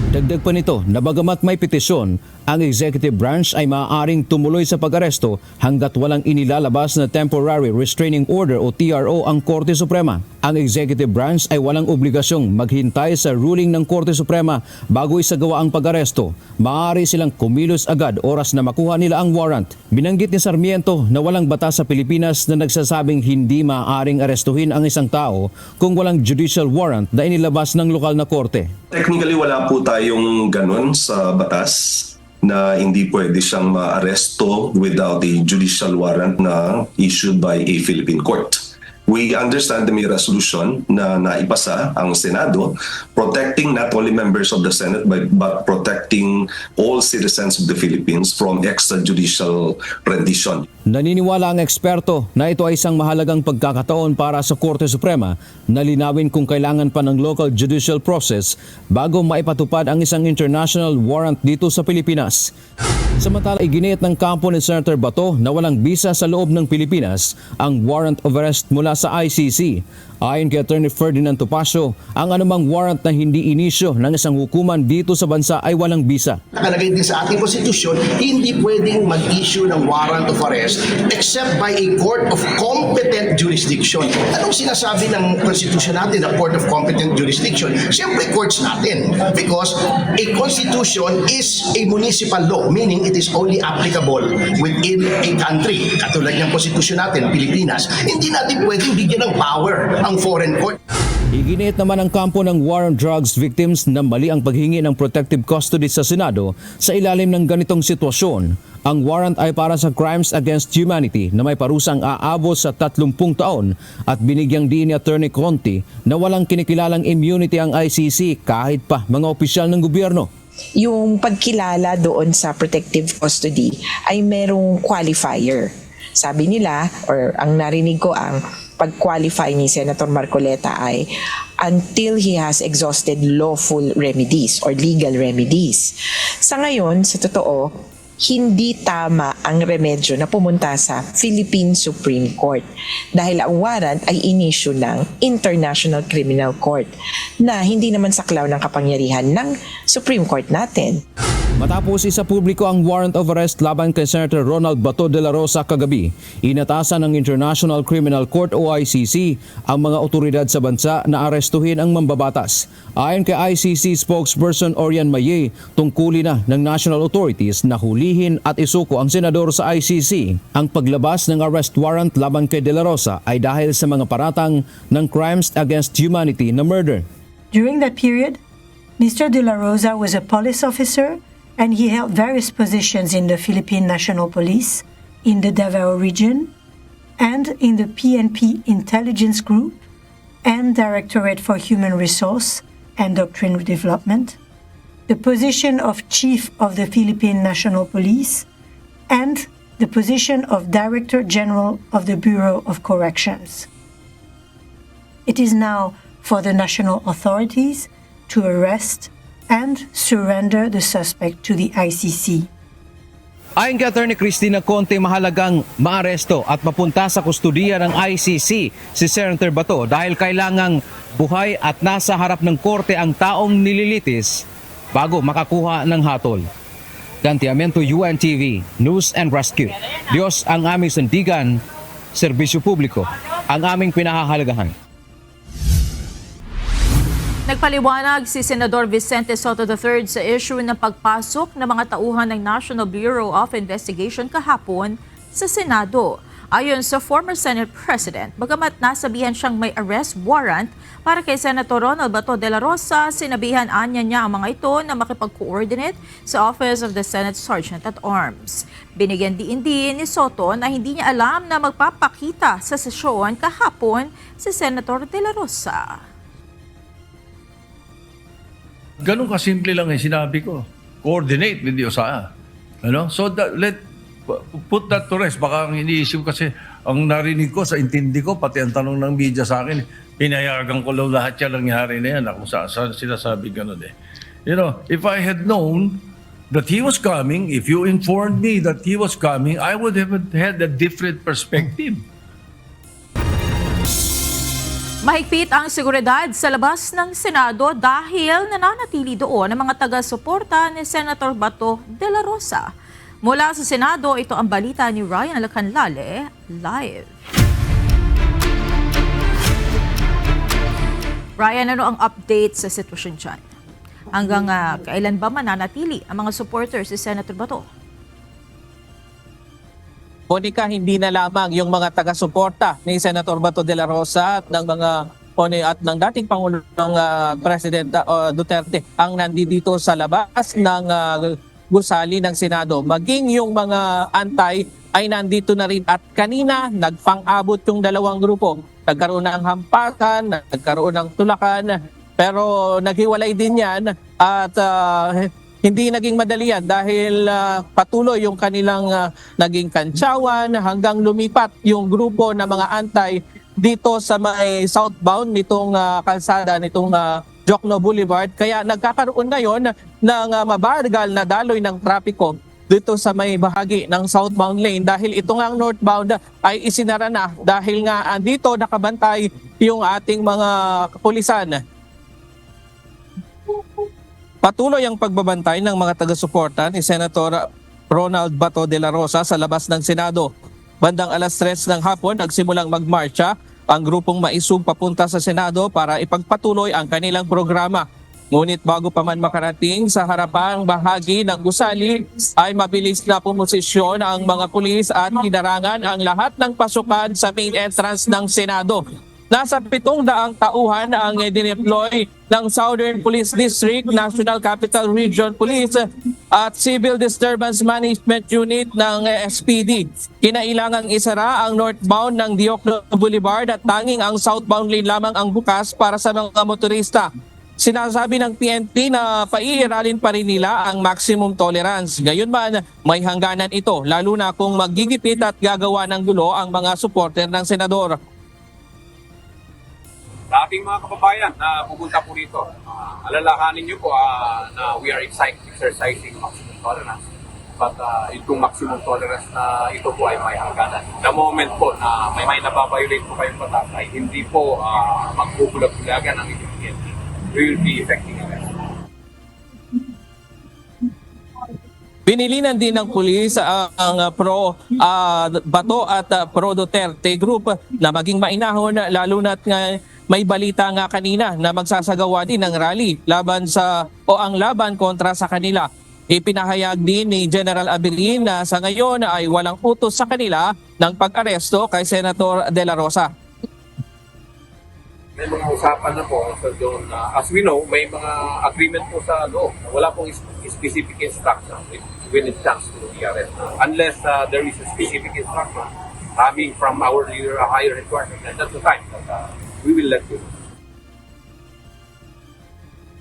Dagdag pa nito na bagamat may petisyon, ang executive branch ay maaaring tumuloy sa pag-aresto hanggat walang inilalabas na temporary restraining order o TRO ang Korte Suprema. Ang executive branch ay walang obligasyong maghintay sa ruling ng Korte Suprema bago isagawa ang pag-aresto. Maaari silang kumilos agad oras na makuha nila ang warrant. Binanggit ni Sarmiento na walang batas sa Pilipinas na nagsasabing hindi maaaring arestuhin ang isang tao kung walang judicial warrant na inilabas ng lokal na korte. Technically, wala po tayong ganun sa batas na hindi pwede siyang ma-aresto without a judicial warrant na issued by a Philippine court. We understand the may resolution na naipasa ang Senado protecting not only members of the Senate but protecting all citizens of the Philippines from extrajudicial rendition. Naniniwala ang eksperto na ito ay isang mahalagang pagkakataon para sa Korte Suprema na linawin kung kailangan pa ng local judicial process bago maipatupad ang isang international warrant dito sa Pilipinas. Samantala, iginiit ng kampo ni Senator Bato na walang bisa sa loob ng Pilipinas ang warrant of arrest mula sa ICC. Ayon kay Attorney Ferdinand Topacio, ang anumang warrant na hindi inisyo ng isang hukuman dito sa bansa ay walang bisa. Nakalagay din sa ating konstitusyon, hindi pwedeng mag-issue ng warrant of arrest except by a court of competent jurisdiction. Anong sinasabi ng konstitusyon natin na court of competent jurisdiction? Siyempre courts natin, because a constitution is a municipal law, meaning it is only applicable within a country. Katulad ng konstitusyon natin, Pilipinas, hindi natin pwedeng bigyan ng power ang foreign court. Iginiit naman ang kampo ng war on drugs victims na mali ang paghingi ng protective custody sa Senado sa ilalim ng ganitong sitwasyon. Ang warrant ay para sa crimes against humanity na may parusang aabot sa 30 taon at binigyang diin ni Attorney Conti na walang kinikilalang immunity ang ICC kahit pa mga opisyal ng gobyerno. Yung pagkilala doon sa protective custody ay merong qualifier. Sabi nila, or ang narinig ko, ang pag-qualify ni Senator Marcoleta ay until he has exhausted lawful remedies or legal remedies. Sa ngayon, sa totoo, hindi tama ang remedyo na pumunta sa Philippine Supreme Court dahil ang warrant ay inisyu ng International Criminal Court na hindi naman saklaw ng kapangyarihan ng Supreme Court natin. Matapos isa publiko ang warrant of arrest laban kay Senator Ronald Bato de la Rosa kagabi, inatasan ng International Criminal Court o ICC ang mga otoridad sa bansa na arestuhin ang mambabatas. Ayon kay ICC spokesperson Orian Maye, tungkulin na ng national authorities na hulihin at isuko ang senador sa ICC. Ang paglabas ng arrest warrant laban kay de la Rosa ay dahil sa mga paratang ng crimes against humanity na murder. During that period, Mr. De La Rosa was a police officer and he held various positions in the Philippine National Police, in the Davao region, and in the PNP Intelligence Group and Directorate for Human Resource and Doctrine Development, the position of Chief of the Philippine National Police, and the position of Director General of the Bureau of Corrections. It is now for the national authorities to arrest and surrender the suspect to the ICC. Ayon kay Attorney Cristina Conte, mahalagang maaresto at mapunta sa kustudiya ng ICC si Senator Bato dahil kailangang buhay at nasa harap ng korte ang taong nililitis bago makakuha ng hatol. Gantiamento UNTV, News and Rescue. Diyos ang aming sandigan, serbisyo publiko ang aming pinahahalagahan. Nagpaliwanag si Senador Vicente Soto III sa issue ng pagpasok ng mga tauhan ng National Bureau of Investigation kahapon sa Senado. Ayon sa former Senate President, bagamat nasabihan siyang may arrest warrant para kay Senator Ronald Bato de la Rosa, sinabihan anya niya ang mga ito na makipag-coordinate sa Office of the Senate Sergeant at Arms. Binigyan din ni Soto na hindi niya alam na magpapakita sa sesyon kahapon si Senator de la Rosa. Ganun kasimple lang yung sinabi ko. Coordinate with the OSA. So put that to rest. Baka ang iniisip kasi, ang narinig ko, sa intindi ko, pati ang tanong ng media sa akin, pinayagan ko lang lahat yan nangyari na yan. Kung saan sinasabi ganun eh. If I had known that he was coming, if you informed me that he was coming, I would have had a different perspective. Mahigpit ang seguridad sa labas ng Senado dahil nananatili doon ang mga taga-suporta ni Senator Bato de la Rosa. Mula sa Senado, ito ang balita ni Ryan Alacanlale, live. Ryan, ano ang update sa sitwasyon dyan? Hanggang kailan ba mananatili ang mga supporters si Senator Bato? Monica, hindi na lamang yung mga taga-suporta ni Senator Bato de la Rosa at ng mga at ng dating Pangulong President Duterte ang nandito sa labas ng gusali ng Senado. Maging yung mga antay ay nandito na rin at kanina nagpang-abot yung dalawang grupo. Nagkaroon ng hampakan, nagkaroon ng tulakan, pero naghiwalay din yan at hindi naging madali yan dahil patuloy yung kanilang naging kantsawan hanggang lumipat yung grupo ng mga antay dito sa may southbound nitong kalsada nitong Jokno Boulevard. Kaya nagkakaroon ngayon ng mabagal na daloy ng trapiko dito sa may bahagi ng southbound lane dahil ito nga ang northbound ay isinara na dahil nga dito nakabantay yung ating mga kapulisan. Patuloy ang pagbabantay ng mga taga-suporta ni Senator Ronald Bato de la Rosa sa labas ng Senado. Bandang alas 3 ng hapon, nagsimulang magmarcha ang grupong maisug papunta sa Senado para ipagpatuloy ang kanilang programa. Ngunit bago pa man makarating sa harapang bahagi ng gusali, ay mabilis na pumosisyon ang mga pulis at hinarangan ang lahat ng pasukan sa main entrance ng Senado. Nasa 700 tauhan ang dineploy ng Southern Police District, National Capital Region Police at Civil Disturbance Management Unit ng SPD. Kinailangang isara ang northbound ng Diokno Boulevard at tanging ang southbound lane lamang ang bukas para sa mga motorista. Sinasabi ng PNP na paiiralin pa rin nila ang maximum tolerance. Gayunman, may hangganan ito, lalo na kung maggigipit at gagawa ng gulo ang mga supporter ng senador. Sa ating mga kababayan na pupunta po rito, alalahanin niyo po na we are exercising maximum tolerance. But itong maximum tolerance na ito po ay may hangganan. The moment po na may nababiolate po kayong batas ay hindi po magbubulag-bulagan ang inyong PNP. We will be effecting it. Pinilinan din ng pulis ang pro Bato at pro Duterte group na maging mainahon lalo na't may balita nga kanina na magsasagawa din ng rally laban ang laban kontra sa kanila. Ipinahayag din ni General Abilin na sa ngayon ay walang utos sa kanila ng pag-aresto kay Senator De La Rosa. May mga usapan na po so doon, as we know, may mga agreement po sa loob. Wala pong specific instruction when it comes to the arrest. Unless there is a specific instruction coming from our leader, a higher requirement, and that's the time that we will let you know.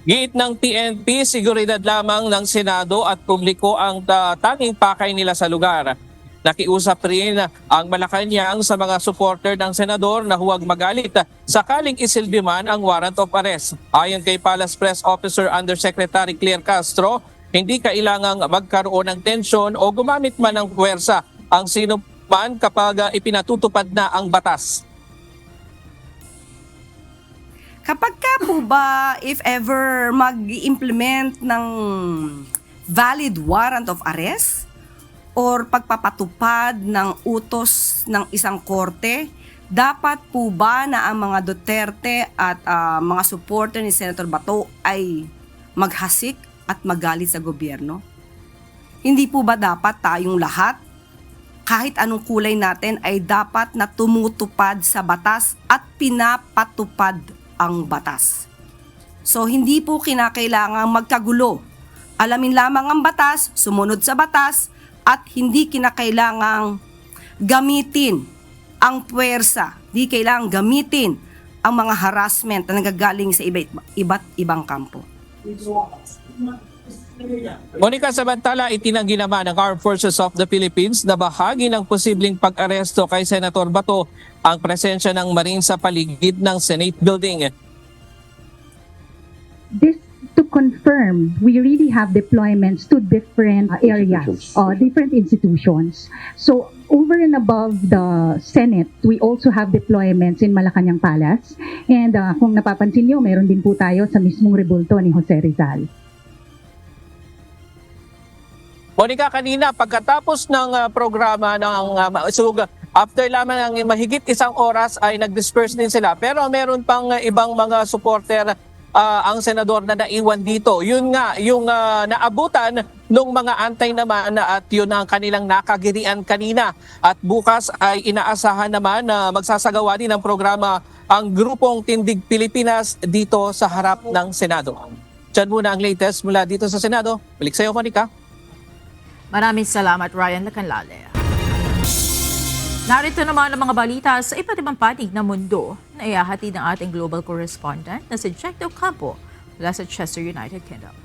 Giit ng PNP, seguridad lamang ng Senado at publiko ang tanging pakay nila sa lugar. Nakiusap rin ang Malacanang sa mga supporter ng senador na huwag magalit sakaling isilbi man ang warrant of arrest. Ayon kay Palace Press Officer Undersecretary Claire Castro, hindi kailangang magkaroon ng tensyon o gumamit man ng puwersa ang sino man kapag ipinatutupad na ang batas. Kapag ka po ba, if ever mag-implement ng valid warrant of arrest or pagpapatupad ng utos ng isang korte? Dapat po ba na ang mga Duterte at mga supporter ni Senator Bato ay maghasik at magalit sa gobyerno? Hindi po ba dapat tayong lahat, kahit anong kulay natin, ay dapat na tumutupad sa batas at pinapatupad ang batas? So hindi po kinakailangang magkagulo. Alamin lamang ang batas, sumunod sa batas, at hindi kinakailangang gamitin ang puwersa. Di kailangang gamitin ang mga harassment na nanggagaling sa iba't ibang kampo. Monica, samantala itinanggi naman ng Armed Forces of the Philippines na bahagi ng posibleng pag-aresto kay Senator Bato ang presensya ng Marines sa paligid ng Senate building. This to confirm, we really have deployments to different areas, different institutions. So over and above the Senate, we also have deployments in Malacanang Palace. And kung napapansin nyo, meron din po tayo sa mismong rebulto ni Jose Rizal. Monica, kanina pagkatapos ng programa ng after lamang ng mahigit isang oras ay nag-disperse din sila. Pero meron pang ibang mga supporter ang senador na naiwan dito. Yun nga, yung naabutan ng mga antay naman at yun ang kanilang nakagirian kanina. At bukas ay inaasahan naman na magsasagawa din ng programa ang Grupong Tindig Pilipinas dito sa harap ng Senado. Diyan muna ang latest mula dito sa Senado. Balik sa iyo, Monica. Maraming salamat, Ryan Lacanlale. Narito naman ang mga balita sa iba't ibang panig ng mundo na ihahatid ng ating global correspondent na si Jack Del Campo mula sa Chester, United Kingdom.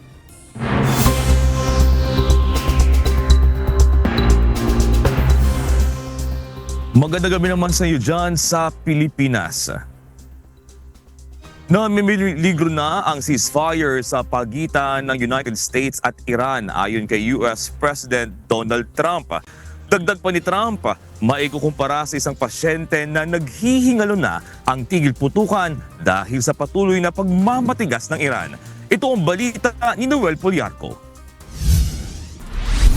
Magandang gabi naman sa iyo dyan sa Pilipinas. Namimiligro na ang ceasefire sa pagitan ng United States at Iran ayon kay US President Donald Trump. Dagdag pa ni Trump, maikukumpara sa isang pasyente na naghihingalo na ang tigil putukan dahil sa patuloy na pagmamatigas ng Iran. Ito ang balita ni Noel Poliarco.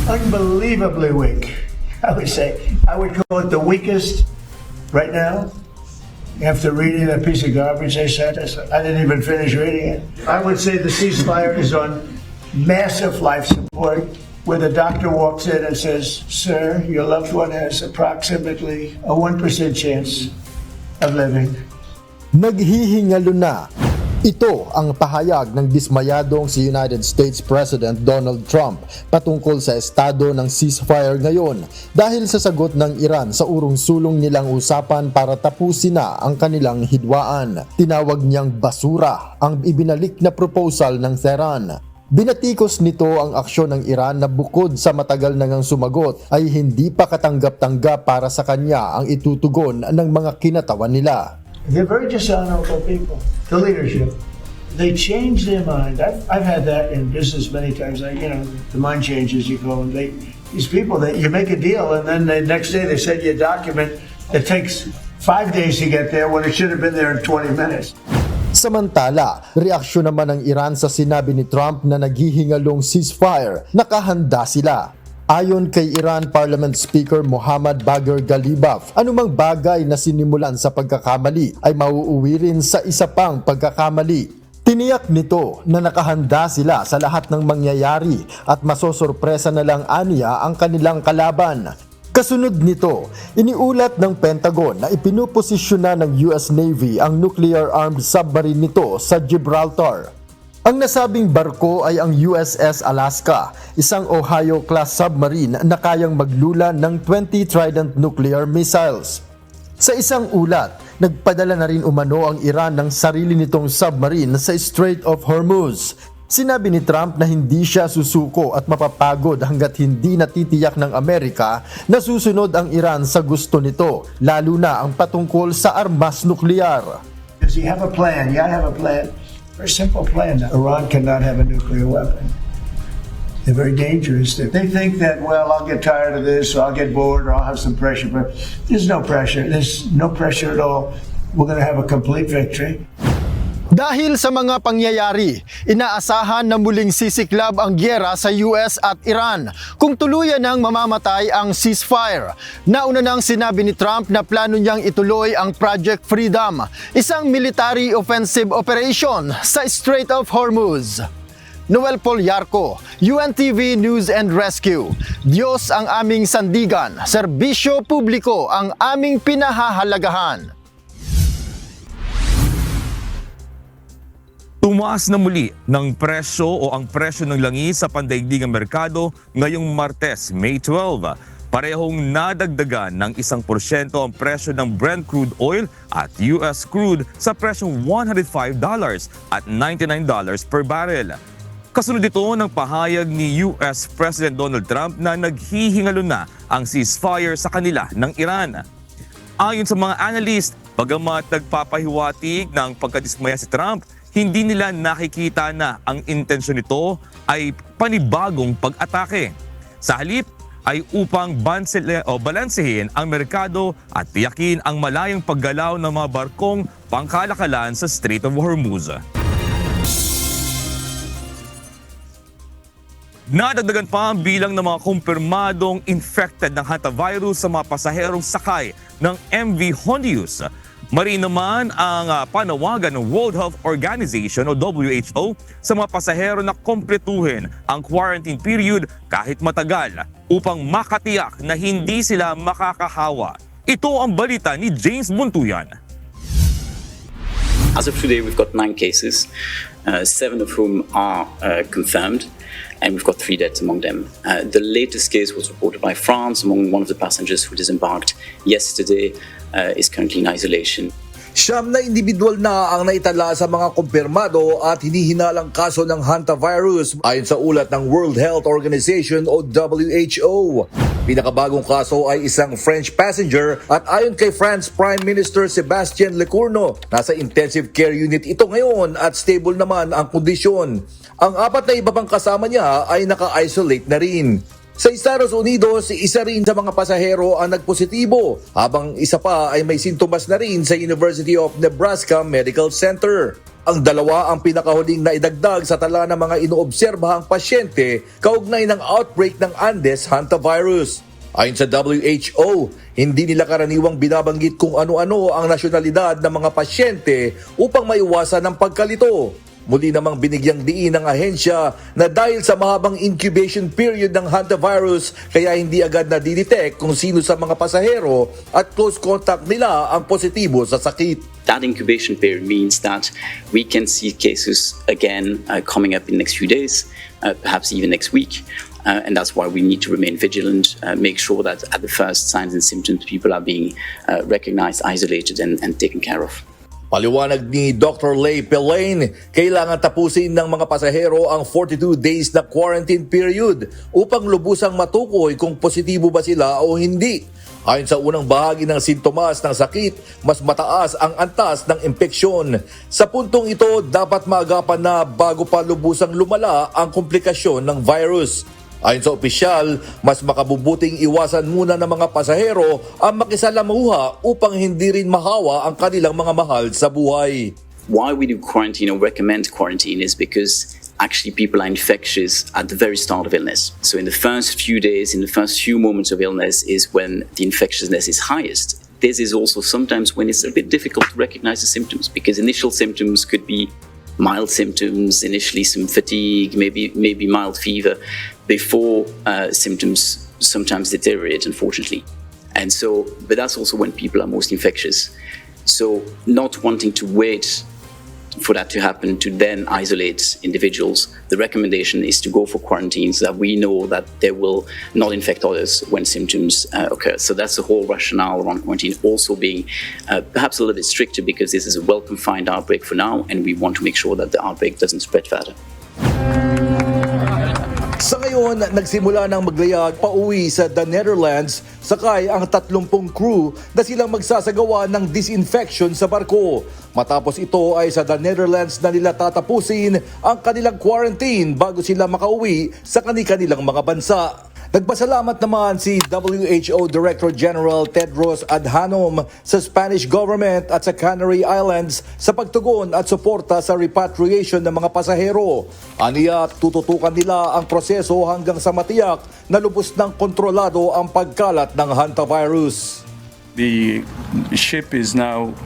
Unbelievably weak. I would say, I would call it the weakest right now. After reading that piece of garbage they sent us, I didn't even finish reading it. I would say the ceasefire is on massive life support, where the doctor walks in and says, "Sir, your loved one has approximately a 1% chance of living." Naghihingalo na. Ito ang pahayag ng dismayadong si United States President Donald Trump patungkol sa estado ng ceasefire ngayon dahil sa sagot ng Iran sa urong-sulong nilang usapan para tapusin na ang kanilang hidwaan. Tinawag niyang basura ang ibinalik na proposal ng Tehran. Binatikos nito ang aksyon ng Iran na bukod sa matagal na ngang sumagot ay hindi pa katanggap-tanggap para sa kanya ang itutugon ng mga kinatawan nila. They're very dishonorable people, the leadership. They change their mind. I've had that in business many times. The mind changes, you call them. These people, that you make a deal and then the next day they send you a document that takes 5 days to get there when it should have been there in 20 minutes. Samantala, reaksyon naman ng Iran sa sinabi ni Trump na naghihingalong ceasefire, nakahanda sila. Ayon kay Iran Parliament Speaker Mohammad Bagher Ghalibaf, anumang bagay na sinimulan sa pagkakamali ay mauuwi rin sa isa pang pagkakamali. Tiniyak nito na nakahanda sila sa lahat ng mangyayari at masosorpresa na lang aniya ang kanilang kalaban. Kasunod nito, iniulat ng Pentagon na ipinuposisyonan ng US Navy ang nuclear-armed submarine nito sa Gibraltar. Ang nasabing barko ay ang USS Alaska, isang Ohio-class submarine na kayang maglulan ng 20 Trident nuclear missiles. Sa isang ulat, nagpadala na rin umano ang Iran ng sarili nitong submarine sa Strait of Hormuz. Sinabi ni Trump na hindi siya susuko at mapapagod hanggat hindi natitiyak ng Amerika na susunod ang Iran sa gusto nito, lalo na ang patungkol sa armas nuklear. Does he have a plan? Yeah, I have a plan. Very simple plan. Iran cannot have a nuclear weapon. They're very dangerous. They think that, well, I'll get tired of this, or I'll get bored, or I'll have some pressure. But there's no pressure. There's no pressure at all. We're going to have a complete victory. Dahil sa mga pangyayari, inaasahan na muling sisiklab ang gyera sa US at Iran kung tuluyan nang mamamatay ang ceasefire. Nauna nang sinabi ni Trump na plano niyang ituloy ang Project Freedom, isang military offensive operation sa Strait of Hormuz. Noel Polyarco, UNTV News and Rescue. Diyos ang aming sandigan, serbisyo publiko ang aming pinahahalagahan. Tumaas na muli ng presyo o ang presyo ng langis sa pandaigdigang merkado ngayong Martes, May 12. Parehong nadagdagan ng 1% ang presyo ng Brent crude oil at US crude sa presyong $105 at $99 per barrel. Kasunod ito ng pahayag ni US President Donald Trump na naghihingalo na ang ceasefire sa kanila ng Iran. Ayon sa mga analyst, bagamat nagpapahiwatig ng pagkadismaya si Trump, hindi nila nakikita na ang intensyon nito ay panibagong pag-atake. Sa halip ay upang balansehin ang merkado at tiyakin ang malayang paggalaw ng mga barkong pangkalakalan sa Strait of Hormuz. Nadagdagan pa ang bilang ng mga kumpirmadong infected ng hantavirus sa mga pasaherong sakay ng MV Hondius. Mariin naman ang panawagan ng World Health Organization o WHO sa mga pasahero na kumpletuhin ang quarantine period kahit matagal upang makatiyak na hindi sila makakahawa. Ito ang balita ni James Buntuyan. As of today, we've got 9 cases, 7 of whom are confirmed, and we've got 3 deaths among them. The latest case was reported by France among one of the passengers who disembarked yesterday, is currently in isolation. Siyam na individual na ang naitala sa mga kumpirmado at hinihinalang kaso ng hantavirus ayon sa ulat ng World Health Organization o WHO. Pinakabagong kaso ay isang French passenger at ayon kay France Prime Minister Sébastien Lecornu, nasa intensive care unit ito ngayon at stable naman ang kondisyon. Ang 4 na iba pang kasama niya ay naka-isolate na rin. Sa Estados Unidos, isa rin sa mga pasahero ang nagpositibo, habang isa pa ay may sintomas na rin sa University of Nebraska Medical Center. Ang dalawa ang pinakahuling naidagdag sa tala ng mga inoobserbahang pasyente kaugnay ng outbreak ng Andes hantavirus. Ayon sa WHO, hindi nila karaniwang binabanggit kung ano-ano ang nasyonalidad ng mga pasyente upang maiwasan ang pagkalito. Muli namang binigyang diin ng ahensya na dahil sa mahabang incubation period ng hantavirus kaya hindi agad na-detect kung sino sa mga pasahero at close contact nila ang positibo sa sakit. That incubation period means that we can see cases again coming up in the next few days, perhaps even next week. And that's why we need to remain vigilant, make sure that at the first signs and symptoms, people are being recognized, isolated, and taken care of. Paliwanag ni Dr. Leigh Pelaine, kailangan tapusin ng mga pasahero ang 42 days na quarantine period upang lubusang matukoy kung positibo ba sila o hindi. Ayon sa unang bahagi ng sintomas ng sakit, mas mataas ang antas ng impeksyon. Sa puntong ito, dapat maagapan na bago pa lubusang lumala ang komplikasyon ng virus. Ayon sa opisyal, mas makabubuting iwasan muna ng mga pasahero ang makisalamuha upang hindi rin mahawa ang kanilang mga mahal sa buhay. Why we do quarantine or recommend quarantine is because actually people are infectious at the very start of illness. So in the first few days, in the first few moments of illness is when the infectiousness is highest. This is also sometimes when it's a bit difficult to recognize the symptoms because initial symptoms could be mild symptoms, initially some fatigue, maybe mild fever, before symptoms sometimes deteriorate, unfortunately. And so, but that's also when people are most infectious. So not wanting to wait for that to happen to then isolate individuals, the recommendation is to go for quarantine so that we know that they will not infect others when symptoms occur. So that's the whole rationale around quarantine, also being perhaps a little bit stricter because this is a well-confined outbreak for now and we want to make sure that the outbreak doesn't spread further. Sa ngayon, nagsimula ng maglayag pauwi sa The Netherlands sakay ang 30 crew na silang magsasagawa ng disinfection sa barko. Matapos ito ay sa The Netherlands na nila tatapusin ang kanilang quarantine bago sila makauwi sa kanilang mga bansa. Nagpasalamat naman si WHO Director General Tedros Adhanom sa Spanish government at sa Canary Islands sa pagtugon at suporta sa repatriation ng mga pasahero. Aniya, tututukan nila ang proseso hanggang sa matiyak na lubos ng kontrolado ang pagkalat ng hantavirus. The ship is now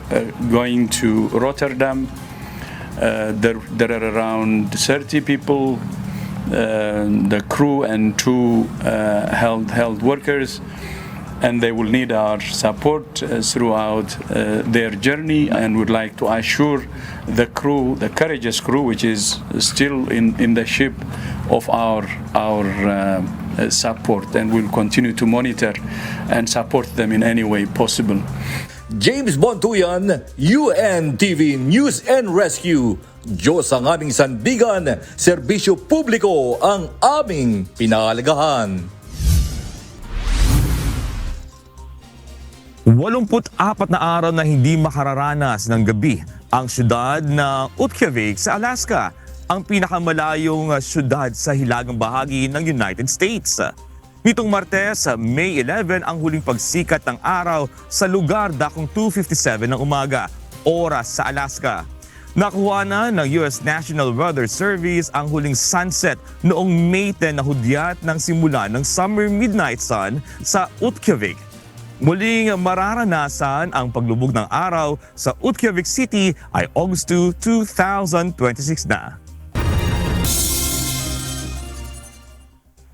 going to Rotterdam. There are around 30 people, the crew and 2 health workers, and they will need our support throughout their journey, and would like to assure the crew, the courageous crew which is still in the ship, of our support, and we'll continue to monitor and support them in any way possible. James Bontuyan, UNTV News and Rescue. Diyos ang aming sandigan, serbisyo publiko ang aming pinahalagahan. 84 na araw na hindi makararanas ng gabi ang syudad ng Utqiagvik sa Alaska, ang pinakamalayong syudad sa hilagang bahagi ng United States. Nitong Martes, May 11 ang huling pagsikat ng araw sa lugar dakong 2:57 ng umaga, oras sa Alaska. Nakuha na ng US National Weather Service ang huling sunset noong May 10 na hudyat ng simula ng summer midnight sun sa Utqiagvik. Muling mararanasan ang paglubog ng araw sa Utqiagvik City ay August 2, 2026 na.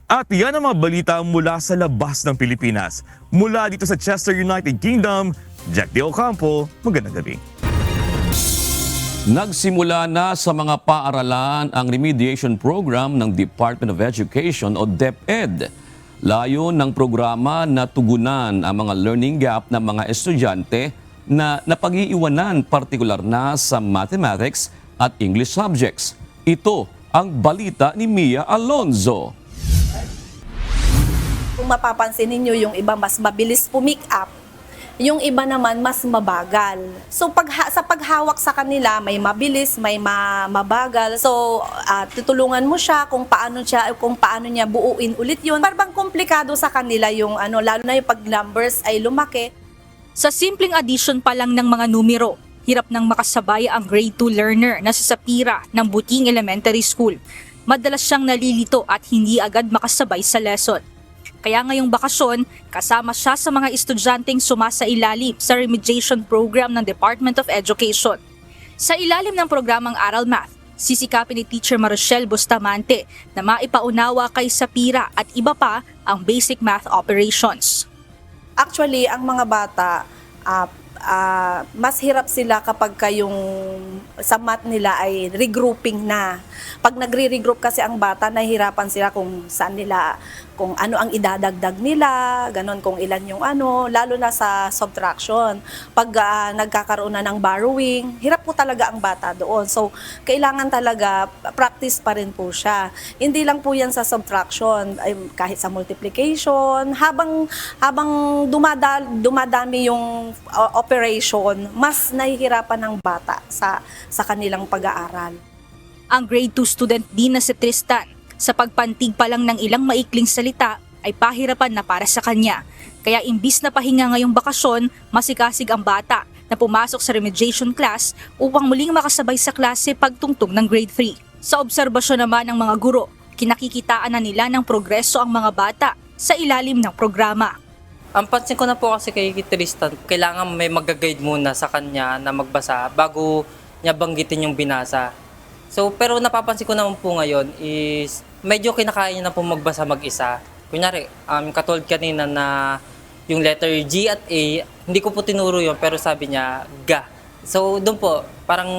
At yan ang mga balita mula sa labas ng Pilipinas. Mula dito sa Chester, United Kingdom, Jack De Ocampo, magandang gabi. Nagsimula na sa mga paaralan ang remediation program ng Department of Education o DepEd. Layo ng programa na tugunan ang mga learning gap ng mga estudyante na napag-iiwanan partikular na sa mathematics at English subjects. Ito ang balita ni Mia Alonzo. Kung mapapansin ninyo, yung iba mas mabilis pumick up, yung iba naman mas mabagal. So sa paghawak sa kanila, may mabilis, may mabagal. So tutulungan mo siya kung paano niya buuin ulit yun. Parang komplikado sa kanila yung lalo na yung pag numbers ay lumaki. Sa simpleng addition pa lang ng mga numero, hirap nang makasabay ang grade 2 learner na sa Sapira ng Buting Elementary School. Madalas siyang nalilito at hindi agad makasabay sa lesson. Kaya ngayong bakasyon, kasama siya sa mga estudyanteng sumasailalim sa remediation program ng Department of Education. Sa ilalim ng programang Aral Math, sisikapin ni Teacher Marochelle Bustamante na maipaunawa kay Sapira at iba pa ang basic math operations. Actually, ang mga bata, mas hirap sila kapag yung sa math nila ay regrouping na. Pag nagre-regroup kasi ang bata, nahihirapan sila kung saan nila, kung ano ang idadagdag nila, ganon, kung ilan yung lalo na sa subtraction. Pag nagkakaroon na ng borrowing, hirap po talaga ang bata doon. So, kailangan talaga practice pa rin po siya. Hindi lang po yan sa subtraction, ay kahit sa multiplication, habang dumadami yung operation, mas nahihirapan ng bata sa kanilang pag-aaral. Ang grade 2 student din na si Tristan, sa pagpantig pa lang ng ilang maikling salita ay pahirapan na para sa kanya. Kaya imbis na pahinga ngayong bakasyon, masikasig ang bata na pumasok sa remediation class upang muling makasabay sa klase pagtungtong ng grade 3. Sa obserbasyon naman ng mga guro, kinakikitaan na nila ng progreso ang mga bata sa ilalim ng programa. Ang pansin ko na po kasi kay Tristan, kailangan may mag-guide muna sa kanya na magbasa bago niya banggitin yung binasa. So, pero napapansin ko naman po ngayon is medyo kinakaya niya na po magbasa mag-isa. Kunyari, katulad kanina na yung letter G at A, hindi ko po tinuro yun pero sabi niya, ga. So, doon po, parang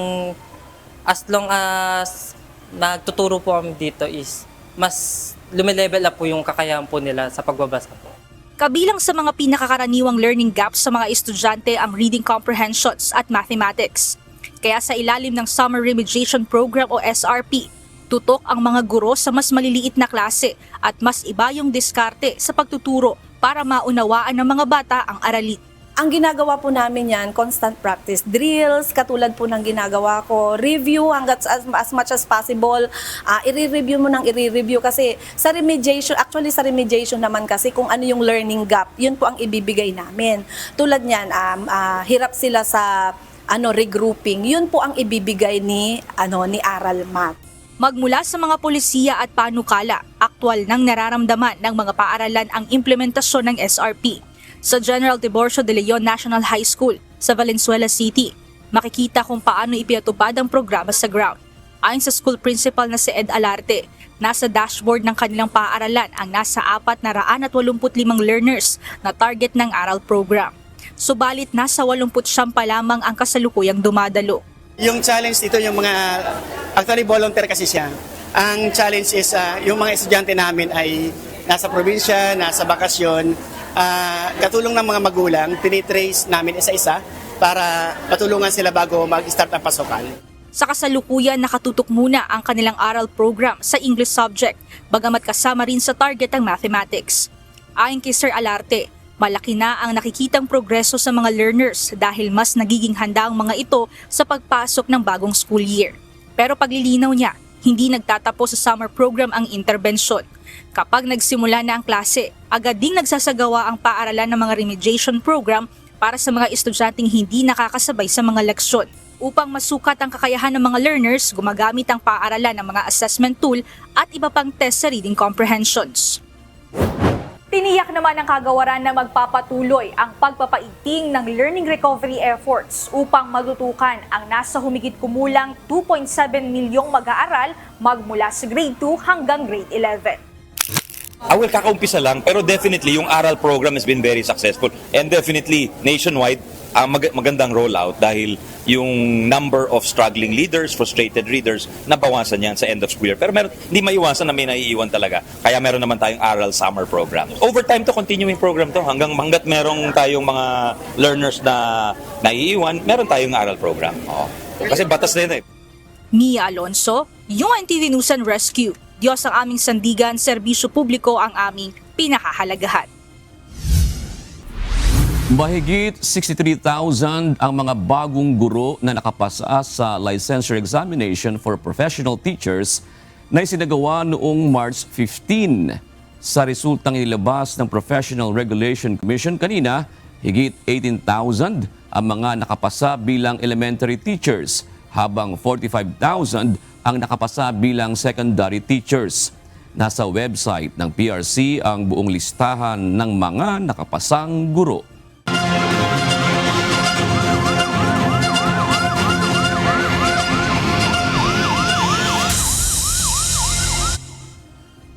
as long as nagtuturo po kami dito is mas lumilevel up po yung kakayahan po nila sa pagbabasa po. Kabilang sa mga pinakakaraniwang learning gaps sa mga estudyante ang reading comprehensions at mathematics. Kaya sa ilalim ng Summer Remediation Program o SRP, tutok ang mga guro sa mas maliliit na klase at mas iba yung diskarte sa pagtuturo para maunawaan ng mga bata ang aralin. Ang ginagawa po namin yan, constant practice drills, katulad po ng ginagawa ko, review hanggat as much as possible, i-review mo ng i-review kasi sa remediation, actually sa remediation naman kasi kung ano yung learning gap, yun po ang ibibigay namin. Tulad niyan, hirap sila sa regrouping, yun po ang ibibigay ni Aral Math. Magmula sa mga polisiya at panukala, aktwal nang nararamdaman ng mga paaralan ang implementasyon ng SRP. Sa General Tiburcio de Leon National High School sa Valenzuela City, makikita kung paano ipinatupad ang programa sa ground. Ayon sa school principal na si Ed Alarte, nasa dashboard ng kanilang paaralan ang nasa 485 learners na target ng aral program. Subalit nasa 89 pa lamang ang kasalukuyang dumadalo. Yung challenge dito, yung mga, actually volunteer kasi siya. Ang challenge is yung mga estudyante namin ay nasa probinsya, nasa bakasyon. Katulong ng mga magulang, tinitrace namin isa-isa para patulungan sila bago mag-start ang pasukan. Sa kasalukuyan, nakatutok muna ang kanilang aral program sa English subject, bagamat kasama rin sa target ang mathematics. Ayon kay Sir Alarte, malaki na ang nakikitang progreso sa mga learners dahil mas nagiging handa ang mga ito sa pagpasok ng bagong school year. Pero paglilinaw niya, hindi nagtatapos sa summer program ang interbensyon. Kapag nagsimula na ang klase, agad ding nagsasagawa ang paaralan ng mga remediation program para sa mga estudyanteng hindi nakakasabay sa mga leksyon. Upang masukat ang kakayahan ng mga learners, gumagamit ang paaralan ng mga assessment tool at iba pang test sa reading comprehensions. Tiniyak naman ng kagawaran na magpapatuloy ang pagpapaigting ng learning recovery efforts upang matutukan ang nasa humigit kumulang 2.7 milyong mag-aaral magmula sa grade 2 hanggang grade 11. Kakaumpisa lang, pero definitely yung aral program has been very successful and definitely nationwide magandang rollout dahil yung number of struggling leaders, frustrated readers, nabawasan yan sa end of school year. Pero hindi maiwasan na may naiiwan talaga. Kaya meron naman tayong aral summer program. Over time to, continuing program to. Hanggat merong tayong mga learners na naiiwan, meron tayong aral program. Kasi batas na yun eh. Mia Alonso, UNTV News and Rescue. Diyos ang aming sandigan, serbisyo publiko ang aming pinakahalagahan. Mahigit 63,000 ang mga bagong guro na nakapasa sa licensure examination for professional teachers na isinagawa noong March 15. Sa resultang inilabas ng Professional Regulation Commission kanina, higit 18,000 ang mga nakapasa bilang elementary teachers, habang 45,000 ang nakapasa bilang secondary teachers. Nasa website ng PRC ang buong listahan ng mga nakapasang guro.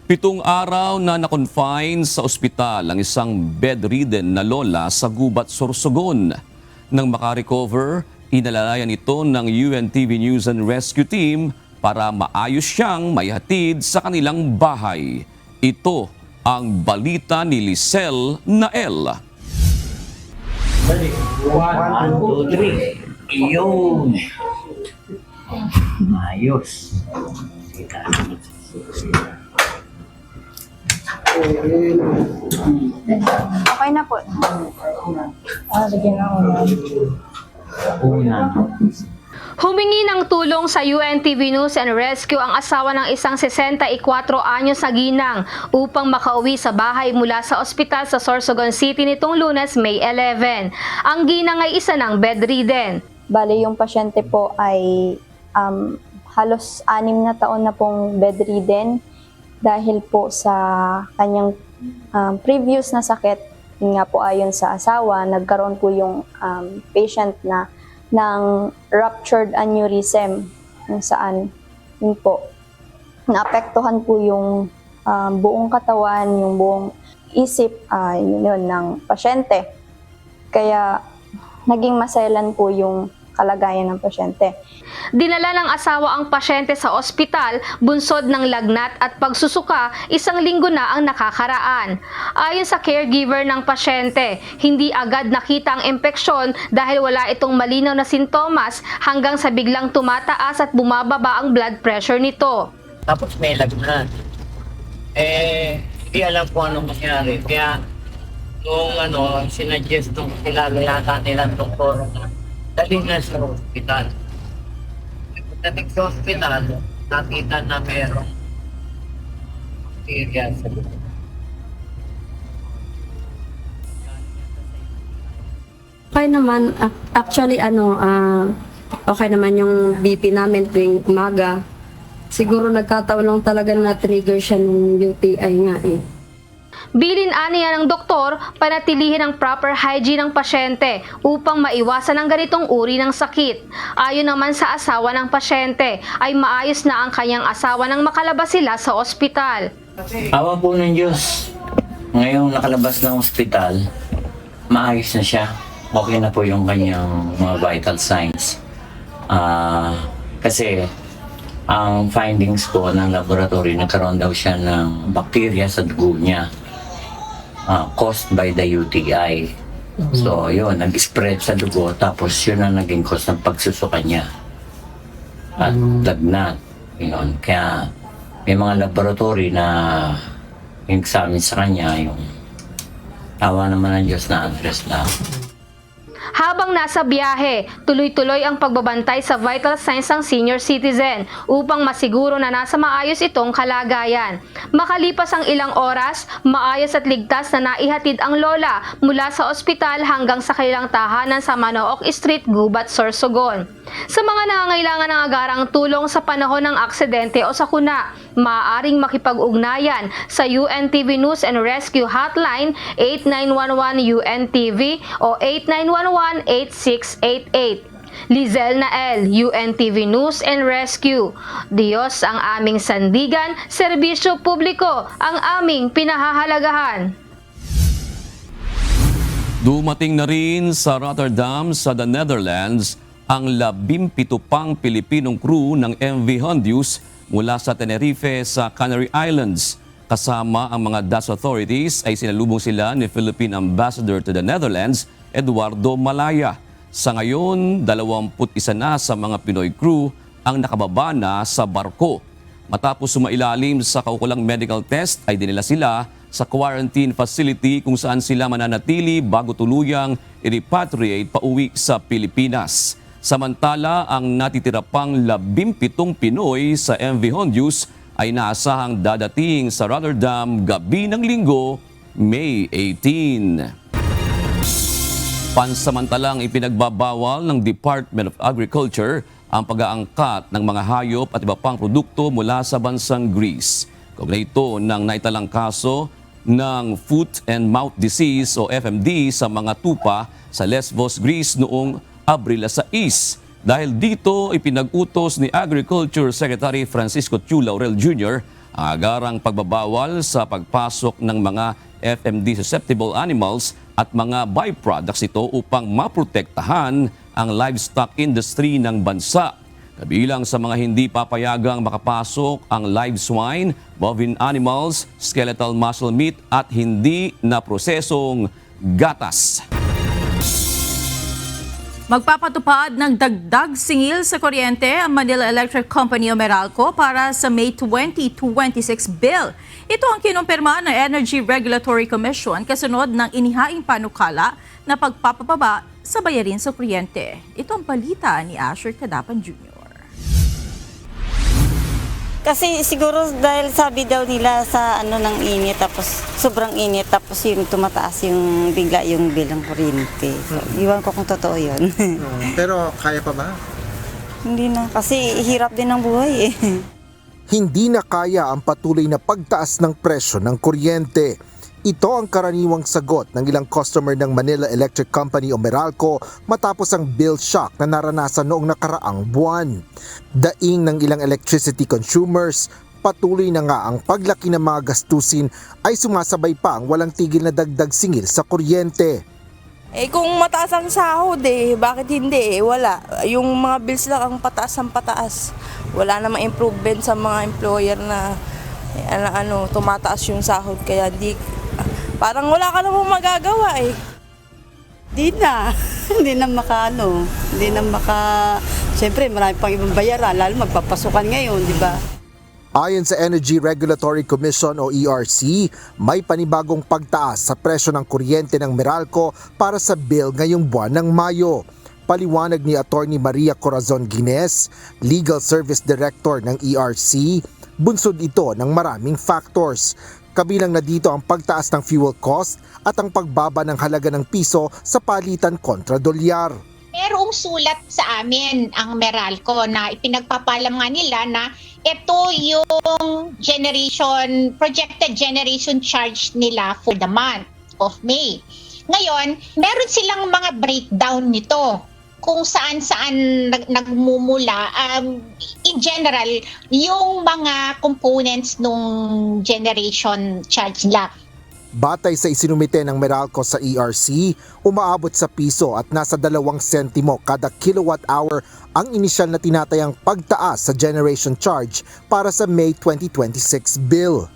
Pitong araw na na-confine sa ospital ang isang bedridden na lola sa Gubat, Sorsogon. Nang makarecover, inalalayan ito ng UNTV News and Rescue Team para maayos siyang maihatid sa kanilang bahay. Ito ang balita ni Lisel Nael. 1, 2, 3. Iyon. Ayos. Okay na po. Lagyan ako na. Humingi ng tulong sa UNTV News and Rescue ang asawa ng isang 64 anyos na ginang upang makauwi sa bahay mula sa ospital sa Sorsogon City nitong Lunes, May 11. Ang ginang ay isa ng bedridden. Bale, yung pasyente po ay halos 6 na taon na pong bedridden dahil po sa kanyang previous na sakit. Yun nga po ayon sa asawa, nagkaroon po yung patient na ng ruptured aneurysm kung saan yun po naapektuhan po yung buong katawan, yung buong isip yun ng pasyente. Kaya naging maselan po yung kalagayan ng pasyente. Dinala ng asawa ang pasyente sa ospital, bunsod ng lagnat at pagsusuka, 1 linggo na ang nakakaraan. Ayon sa caregiver ng pasyente, hindi agad nakita ang impeksyon dahil wala itong malinaw na sintomas hanggang sa biglang tumataas at bumababa ang blood pressure nito. Tapos may lagnat. Hindi alam kung anong nangyari. Kaya Nung sinuggest nung kilala yata nilang doktor na dali na sa hospital. Pagdating sa hospital, nakita na merong bacteria sa dugo. Okay naman, actually okay naman yung BP namin tuwing umaga. Siguro nagkataon lang talaga na trigger siya ng UTI nga eh. Bilin aniya ng doktor, panatilihin ang proper hygiene ng pasyente upang maiwasan ang ganitong uri ng sakit. Ayon naman sa asawa ng pasyente, ay maayos na ang kanyang asawa nang makalabas sila sa ospital. Awa po ng Diyos. Ngayong nakalabas ng ospital, maayos na siya. Okay na po yung kanyang mga vital signs. Kasi ang findings po ng laboratory, nagkaroon daw siya ng bacteria sa dugo niya caused by the UTI. So yun, nag-spread sa dugo, tapos yun ang naging cause ng pagsusuka niya at lagnat. Yun. Kaya may mga laboratory na examine sa kanya, yung tawa naman ng Diyos na address na. Habang nasa biyahe, tuloy-tuloy ang pagbabantay sa vital signs ng senior citizen upang masiguro na nasa maayos itong kalagayan. Makalipas ang ilang oras, maayos at ligtas na naihatid ang lola mula sa ospital hanggang sa kanilang tahanan sa Manook Street, Gubat, Sorsogon. Sa mga nangangailangan ng agarang tulong sa panahon ng aksidente o sakuna, maaaring makipag-ugnayan sa UNTV News and Rescue Hotline 8911 UNTV o 8911-8688. Lizel Nael, UNTV News and Rescue. Diyos ang aming sandigan, serbisyo publiko ang aming pinahahalagahan. Dumating na rin sa Rotterdam sa the Netherlands ang 17 pang Pilipinong crew ng MV Hondius mula sa Tenerife sa Canary Islands. Kasama ang mga Dutch authorities ay sinalubong sila ni Philippine Ambassador to the Netherlands, Eduardo Malaya. Sa ngayon, 21 na sa mga Pinoy crew ang nakababa na sa barko. Matapos sumailalim sa kaukulang medical test ay dinila sila sa quarantine facility kung saan sila mananatili bago tuluyang i-repatriate pauwi sa Pilipinas. Samantala, ang natitira pang 17 Pinoy sa MV Hondius ay naasahang dadating sa Rotterdam gabi ng Linggo, May 18. Pansamantalang ipinagbabawal ng Department of Agriculture ang pag-aangkat ng mga hayop at iba pang produkto mula sa bansang Greece. Kaugnay ito ng naitalang kaso ng Foot and Mouth Disease o FMD sa mga tupa sa Lesbos, Greece noong Abril 6. Dahil dito, ipinag-utos ni Agriculture Secretary Francisco Chu Laurel Jr. ang agarang pagbabawal sa pagpasok ng mga FMD-susceptible animals at mga byproducts ito upang maprotektahan ang livestock industry ng bansa. Kabilang sa mga hindi papayagang makapasok ang live swine, bovine animals, skeletal muscle meat at hindi na prosesong gatas. Magpapatupad ng dagdag singil sa kuryente ang Manila Electric Company o Meralco para sa May 2026 bill. Ito ang kinumpirma ng Energy Regulatory Commission kasunod ng inihaing panukala na pagpapababa sa bayarin sa kuryente. Ito ang balita ni Asher Cadapan Jr. Kasi siguro dahil sabi daw nila sa ng init, tapos sobrang init, tapos yung tumataas yung bigla yung bilang kuryente. So, iwan ko kung totoo yun. Pero kaya pa ba? Hindi na, kasi hirap din ang buhay eh. Hindi na kaya ang patuloy na pagtaas ng presyo ng kuryente. Ito ang karaniwang sagot ng ilang customer ng Manila Electric Company o Meralco matapos ang bill shock na naranasan noong nakaraang buwan. Daing ng ilang electricity consumers, patuloy na nga ang paglaki ng mga gastusin ay sumasabay pa ang walang tigil na dagdag singil sa kuryente. Eh kung mataas ang sahod bakit hindi wala. Yung mga bills lang ang pataas ang pataas. Wala namang improvement sa mga employer na tumataas yung sahod kaya parang wala ka namang magagawa Hindi na siyempre marami pang ibang bayaran, lalo magpapasukan ngayon, di ba? Ayon sa Energy Regulatory Commission o ERC, may panibagong pagtaas sa presyo ng kuryente ng Meralco para sa bill ngayong buwan ng Mayo. Paliwanag ni Attorney Maria Corazon Guines, Legal Service Director ng ERC, bunsod ito ng maraming factors. Kabilang na dito ang pagtaas ng fuel cost at ang pagbaba ng halaga ng piso sa palitan kontra dolyar. Merong sulat sa amin ang Meralco na ipinagpapalam nga nila na ito yung projected generation charge nila for the month of May. Ngayon, meron silang mga breakdown nito kung saan-saan nagmumula in general yung mga components nung generation charge nila. Batay sa isinumite ng Meralco sa ERC, umaabot sa piso at nasa 2 sentimo kada kilowatt hour ang inisyal na tinatayang pagtaas sa generation charge para sa May 2026 bill.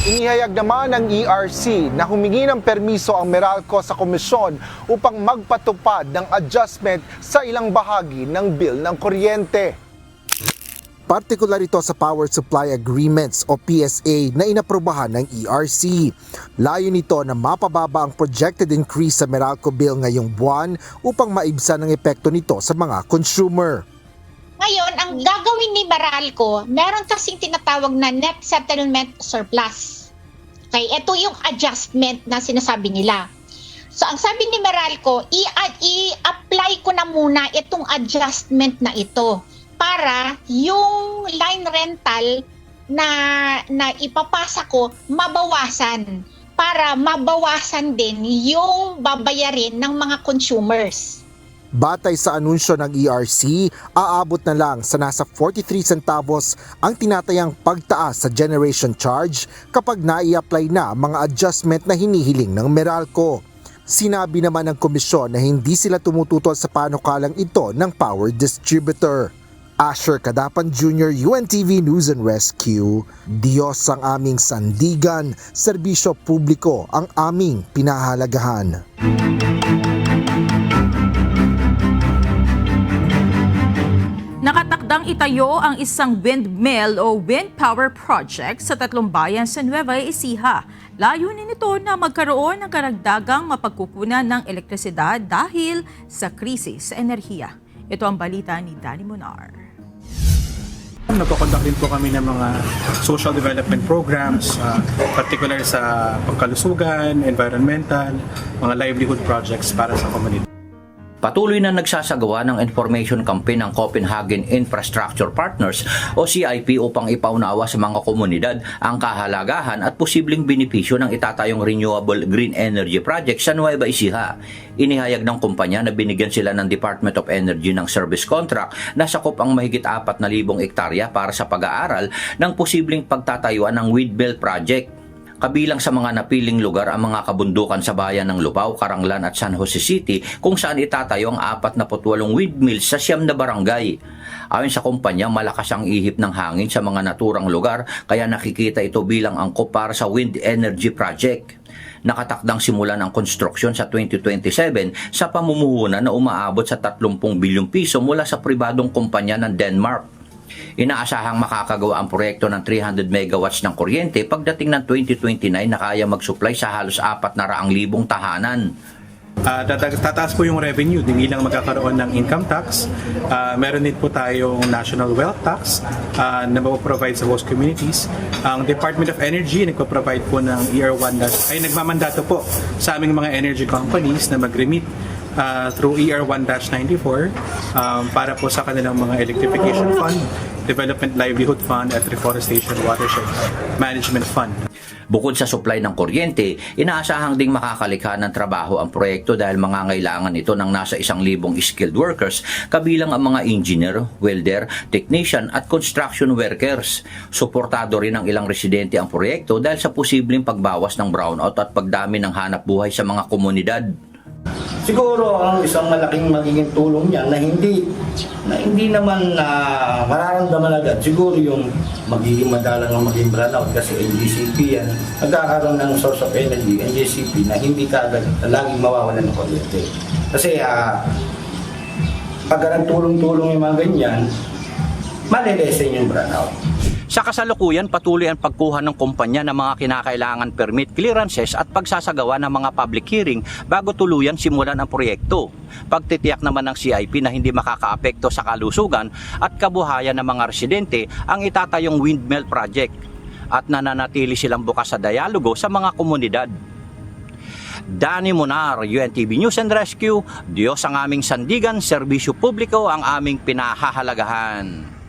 Inihayag naman ng ERC na humingi ng permiso ang Meralco sa komisyon upang magpatupad ng adjustment sa ilang bahagi ng bill ng kuryente. Partikular ito sa Power Supply Agreements o PSA na inaprubahan ng ERC. Layo nito na mapababa ang projected increase sa Meralco bill ngayong buwan upang maibsan ang epekto nito sa mga consumer. Ngayon, ang gagawin ni Meralco, meron kasing tinatawag na net settlement surplus. Okay, ito yung adjustment na sinasabi nila. So, ang sabi ni Meralco, i-apply ko na muna itong adjustment na ito para yung line rental na ipapasa ko mabawasan, para mabawasan din yung babayarin ng mga consumers. Batay sa anunsyo ng ERC, aabot na lang sa nasa 43 centavos ang tinatayang pagtaas sa generation charge kapag nai-apply na ang mga adjustment na hinihiling ng Meralco. Sinabi naman ng komisyon na hindi sila tumututol sa panukalang ito ng power distributor. Asher Cadapan Jr., UNTV News and Rescue. Diyos ang aming sandigan, serbisyo publiko ang aming pinahalagahan. Nakatakdang itayo ang isang windmill o wind power project sa 3 bayan sa Nueva Ecija. Layunin nito na magkaroon ng karagdagang mapagkukunan ng elektrisidad dahil sa krisis sa enerhiya. Ito ang balita ni Danny Monar. Nagko-conduct din po kami ng mga social development programs, particular sa pagkalusugan, environmental, mga livelihood projects para sa komunidad. Patuloy na nagsasagawa ng information campaign ng Copenhagen Infrastructure Partners o CIP upang ipaunawa sa mga komunidad ang kahalagahan at posibleng benepisyo ng itatayong renewable green energy project sa Nueva Ecija. Inihayag ng kumpanya na binigyan sila ng Department of Energy ng service contract na sakop ang mahigit 4,000 ektarya para sa pag-aaral ng posibleng pagtatayuan ng windmill project. Kabilang sa mga napiling lugar ang mga kabundukan sa bayan ng Lupao, Caranglan at San Jose City kung saan itatayo ang 48 windmills sa 9 na barangay. Ayon sa kumpanya, malakas ang ihip ng hangin sa mga naturang lugar kaya nakikita ito bilang angkop para sa wind energy project. Nakatakdang simulan ang konstruksyon sa 2027 sa pamumuhunan na umaabot sa 30 bilyong piso mula sa pribadong kumpanya ng Denmark. Inaasahang makakagawa ang proyekto ng 300 megawatts ng kuryente pagdating ng 2029 na kaya mag-supply sa halos 400,000 tahanan. Tataas po yung revenue, hindi lang magkakaroon ng income tax. Meron din po tayong national wealth tax na mapaprovide sa host communities. Ang Department of Energy nagpaprovide po ng ER1 ay nagmamandato po sa aming mga energy companies na mag-remit through ER1-94 para po sa kanilang mga electrification fund, development livelihood fund at reforestation watershed management fund. Bukod sa supply ng kuryente, inaasahang ding makakalikha ng trabaho ang proyekto dahil mangangailangan ito ng nasa 1,000 skilled workers, kabilang ang mga engineer, welder, technician at construction workers. Suportado rin ng ilang residente ang proyekto dahil sa posibleng pagbawas ng brownout at pagdami ng hanap buhay sa mga komunidad. Siguro ang isang malaking magiging tulong niya na hindi naman mararamdaman agad, siguro yung magiging madalang ng maging brownout kasi NGCP yan, nagkakaroon ng source of energy, NGCP, na hindi kaagad laging mawawalan ng kuryente. Kasi pag tulong-tulong yung mga ganyan, malilesen yung brownout. Sa kasalukuyan, patuloy ang pagkuha ng kumpanya ng mga kinakailangan permit, clearances at pagsasagawa ng mga public hearing bago tuluyan simulan ang proyekto. Pagtitiyak naman ng CIP na hindi makakaapekto sa kalusugan at kabuhayan ng mga residente ang itatayong windmill project at nananatili silang bukas sa dialogo sa mga komunidad. Danny Monar, UNTV News and Rescue, Diyos ang aming sandigan, serbisyo publiko ang aming pinahahalagahan.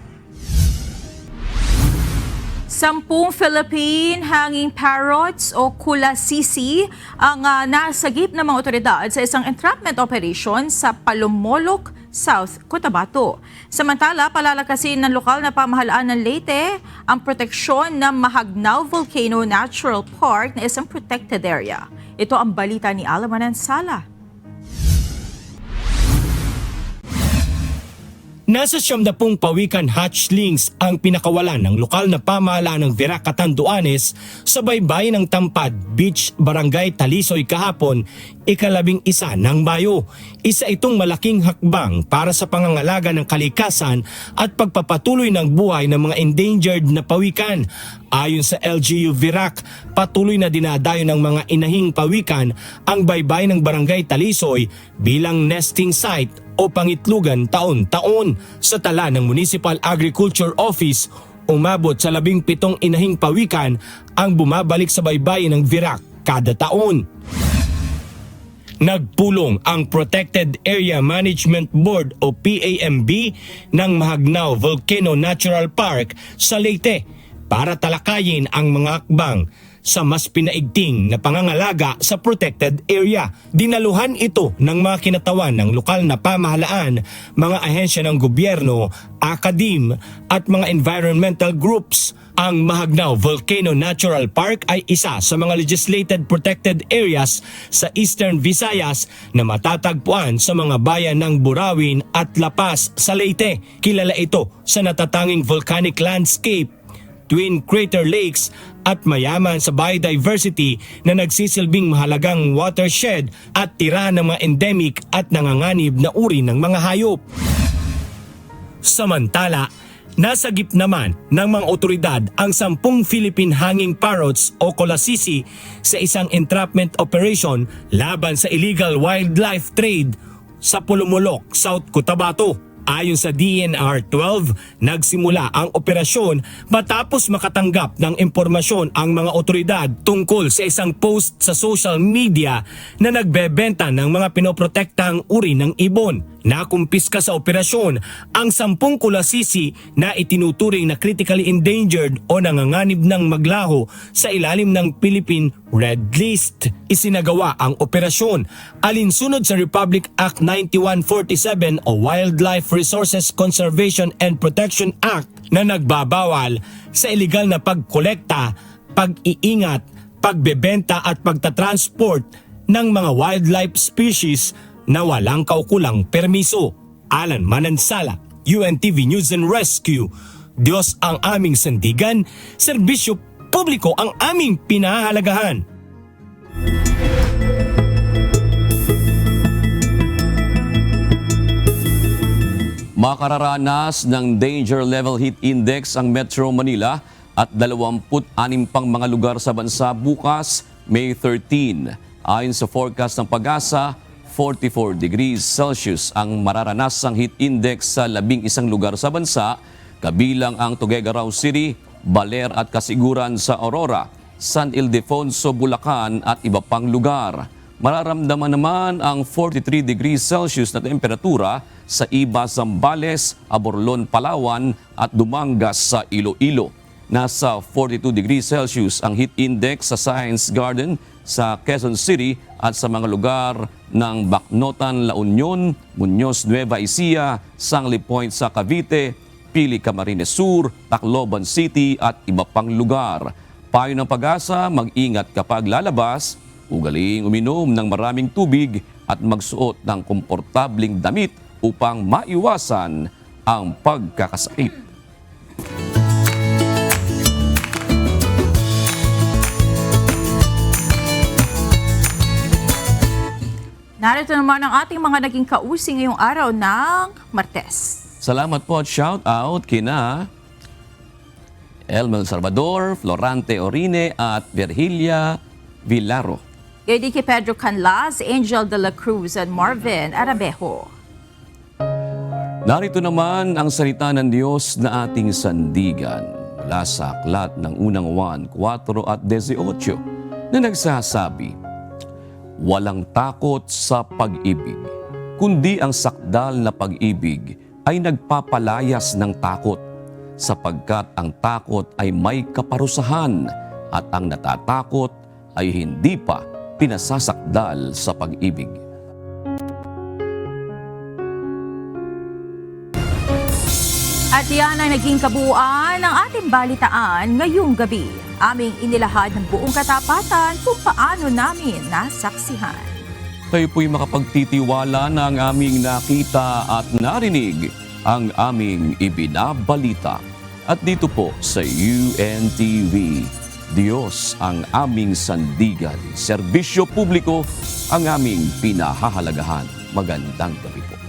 10 Philippine hanging parrots o kulasisi ang nasagip ng mga otoridad sa isang entrapment operation sa Palomolok, South Cotabato. Samantala, palalakasin ng lokal na pamahalaan ng Leyte ang proteksyon ng Mahagnao Volcano Natural Park na isang protected area. Ito ang balita ni Alamanan Sala. Nasa 70 pawikan hatchlings ang pinakawalan ng lokal na pamahalaan ng Virac, Catanduanes sa baybayin ng Tampad Beach, Barangay Talisoy kahapon, 11 ng Mayo. Isa itong malaking hakbang para sa pangangalaga ng kalikasan at pagpapatuloy ng buhay ng mga endangered na pawikan. Ayon sa LGU Virac, patuloy na dinadayo ng mga inahing pawikan ang baybayin ng Barangay Talisoy bilang nesting site o pangitlugan taon-taon. Sa tala ng Municipal Agriculture Office, umabot sa 17 inahing pawikan ang bumabalik sa baybayin ng Virac kada taon. Nagpulong ang Protected Area Management Board o PAMB ng Mahagnao Volcano Natural Park sa Leyte para talakayin ang mga akbang sa mas pinaigting na pangangalaga sa protected area. Dinaluhan ito ng mga kinatawan ng lokal na pamahalaan, mga ahensya ng gobyerno, akadim at mga environmental groups. Ang Mahagnao Volcano Natural Park ay isa sa mga legislated protected areas sa Eastern Visayas na matatagpuan sa mga bayan ng Burawin at Lapas sa Leyte. Kilala ito sa natatanging volcanic landscape, twin crater lakes at mayaman sa biodiversity na nagsisilbing mahalagang watershed at tira ng mga endemic at nanganganib na uri ng mga hayop. Samantala, nasagip naman ng mga otoridad ang 10 Philippine hanging parrots o kulasisi sa isang entrapment operation laban sa illegal wildlife trade sa Palomolok, South Cotabato. Ayon sa DNR 12, nagsimula ang operasyon matapos makatanggap ng impormasyon ang mga otoridad tungkol sa isang post sa social media na nagbebenta ng mga pinoprotektang uri ng ibon. Nakumpiska sa operasyon ang 10 kulasisi na itinuturing na critically endangered o nanganganib ng maglaho sa ilalim ng Philippine Red List. Isinagawa ang operasyon alinsunod sa Republic Act 9147 o Wildlife Resources Conservation and Protection Act na nagbabawal sa iligal na pagkolekta, pag-iingat, pagbebenta at pagtatransport ng mga wildlife species na walang kaukulang permiso. Alan Manansala, UNTV News and Rescue. Diyos ang aming sandigan, serbisyo publiko ang aming pinahahalagahan. Makararanas ng Danger Level Heat Index ang Metro Manila at 26 pang mga lugar sa bansa bukas, May 13. Ayon sa forecast ng Pag-asa, 44 degrees Celsius ang mararanasang heat index sa 11 lugar sa bansa, kabilang ang Tuguegarao City, Baler at Kasiguran sa Aurora, San Ildefonso, Bulacan at iba pang lugar. Mararamdaman naman ang 43 degrees Celsius na temperatura sa Iba, Zambales, Aborlon, Palawan at Dumangas sa Iloilo. Nasa 42 degrees Celsius ang heat index sa Science Garden sa Quezon City at sa mga lugar ng Bacnotan, La Union, Muñoz, Nueva Ecija, Sangli Point sa Cavite, Pili, Camarines Sur, Tacloban City at iba pang lugar. Payo ng Pag-asa, mag-ingat kapag lalabas, ugaling uminom ng maraming tubig at magsuot ng komportabling damit upang maiwasan ang pagkakasakit. Narito naman ang ating mga naging kausing ngayong araw ng Martes. Salamat po at shout out kina Elmel Salvador, Florante Orine at Virgilia Villaro. Kay Dicky Pedro Canlas, Angel de la Cruz at Marvin Arabejo. Narito naman ang salita ng Diyos na ating sandigan mula sa aklat ng unang Juan 4 at 18 na nagsasabi, walang takot sa pag-ibig, kundi ang sakdal na pag-ibig ay nagpapalayas ng takot, sapagkat ang takot ay may kaparusahan at ang natatakot ay hindi pa pinasasakdal sa pag-ibig. At yan ang naging kabuuan ng ating balitaan ngayong gabi. Aming inilahad ng buong katapatan kung paano namin nasaksihan. Kayo po'y makapagtitiwala na ang aming nakita at narinig, ang aming ibinabalita. At dito po sa UNTV, Diyos ang aming sandigan, serbisyo publiko ang aming pinahahalagahan. Magandang gabi po.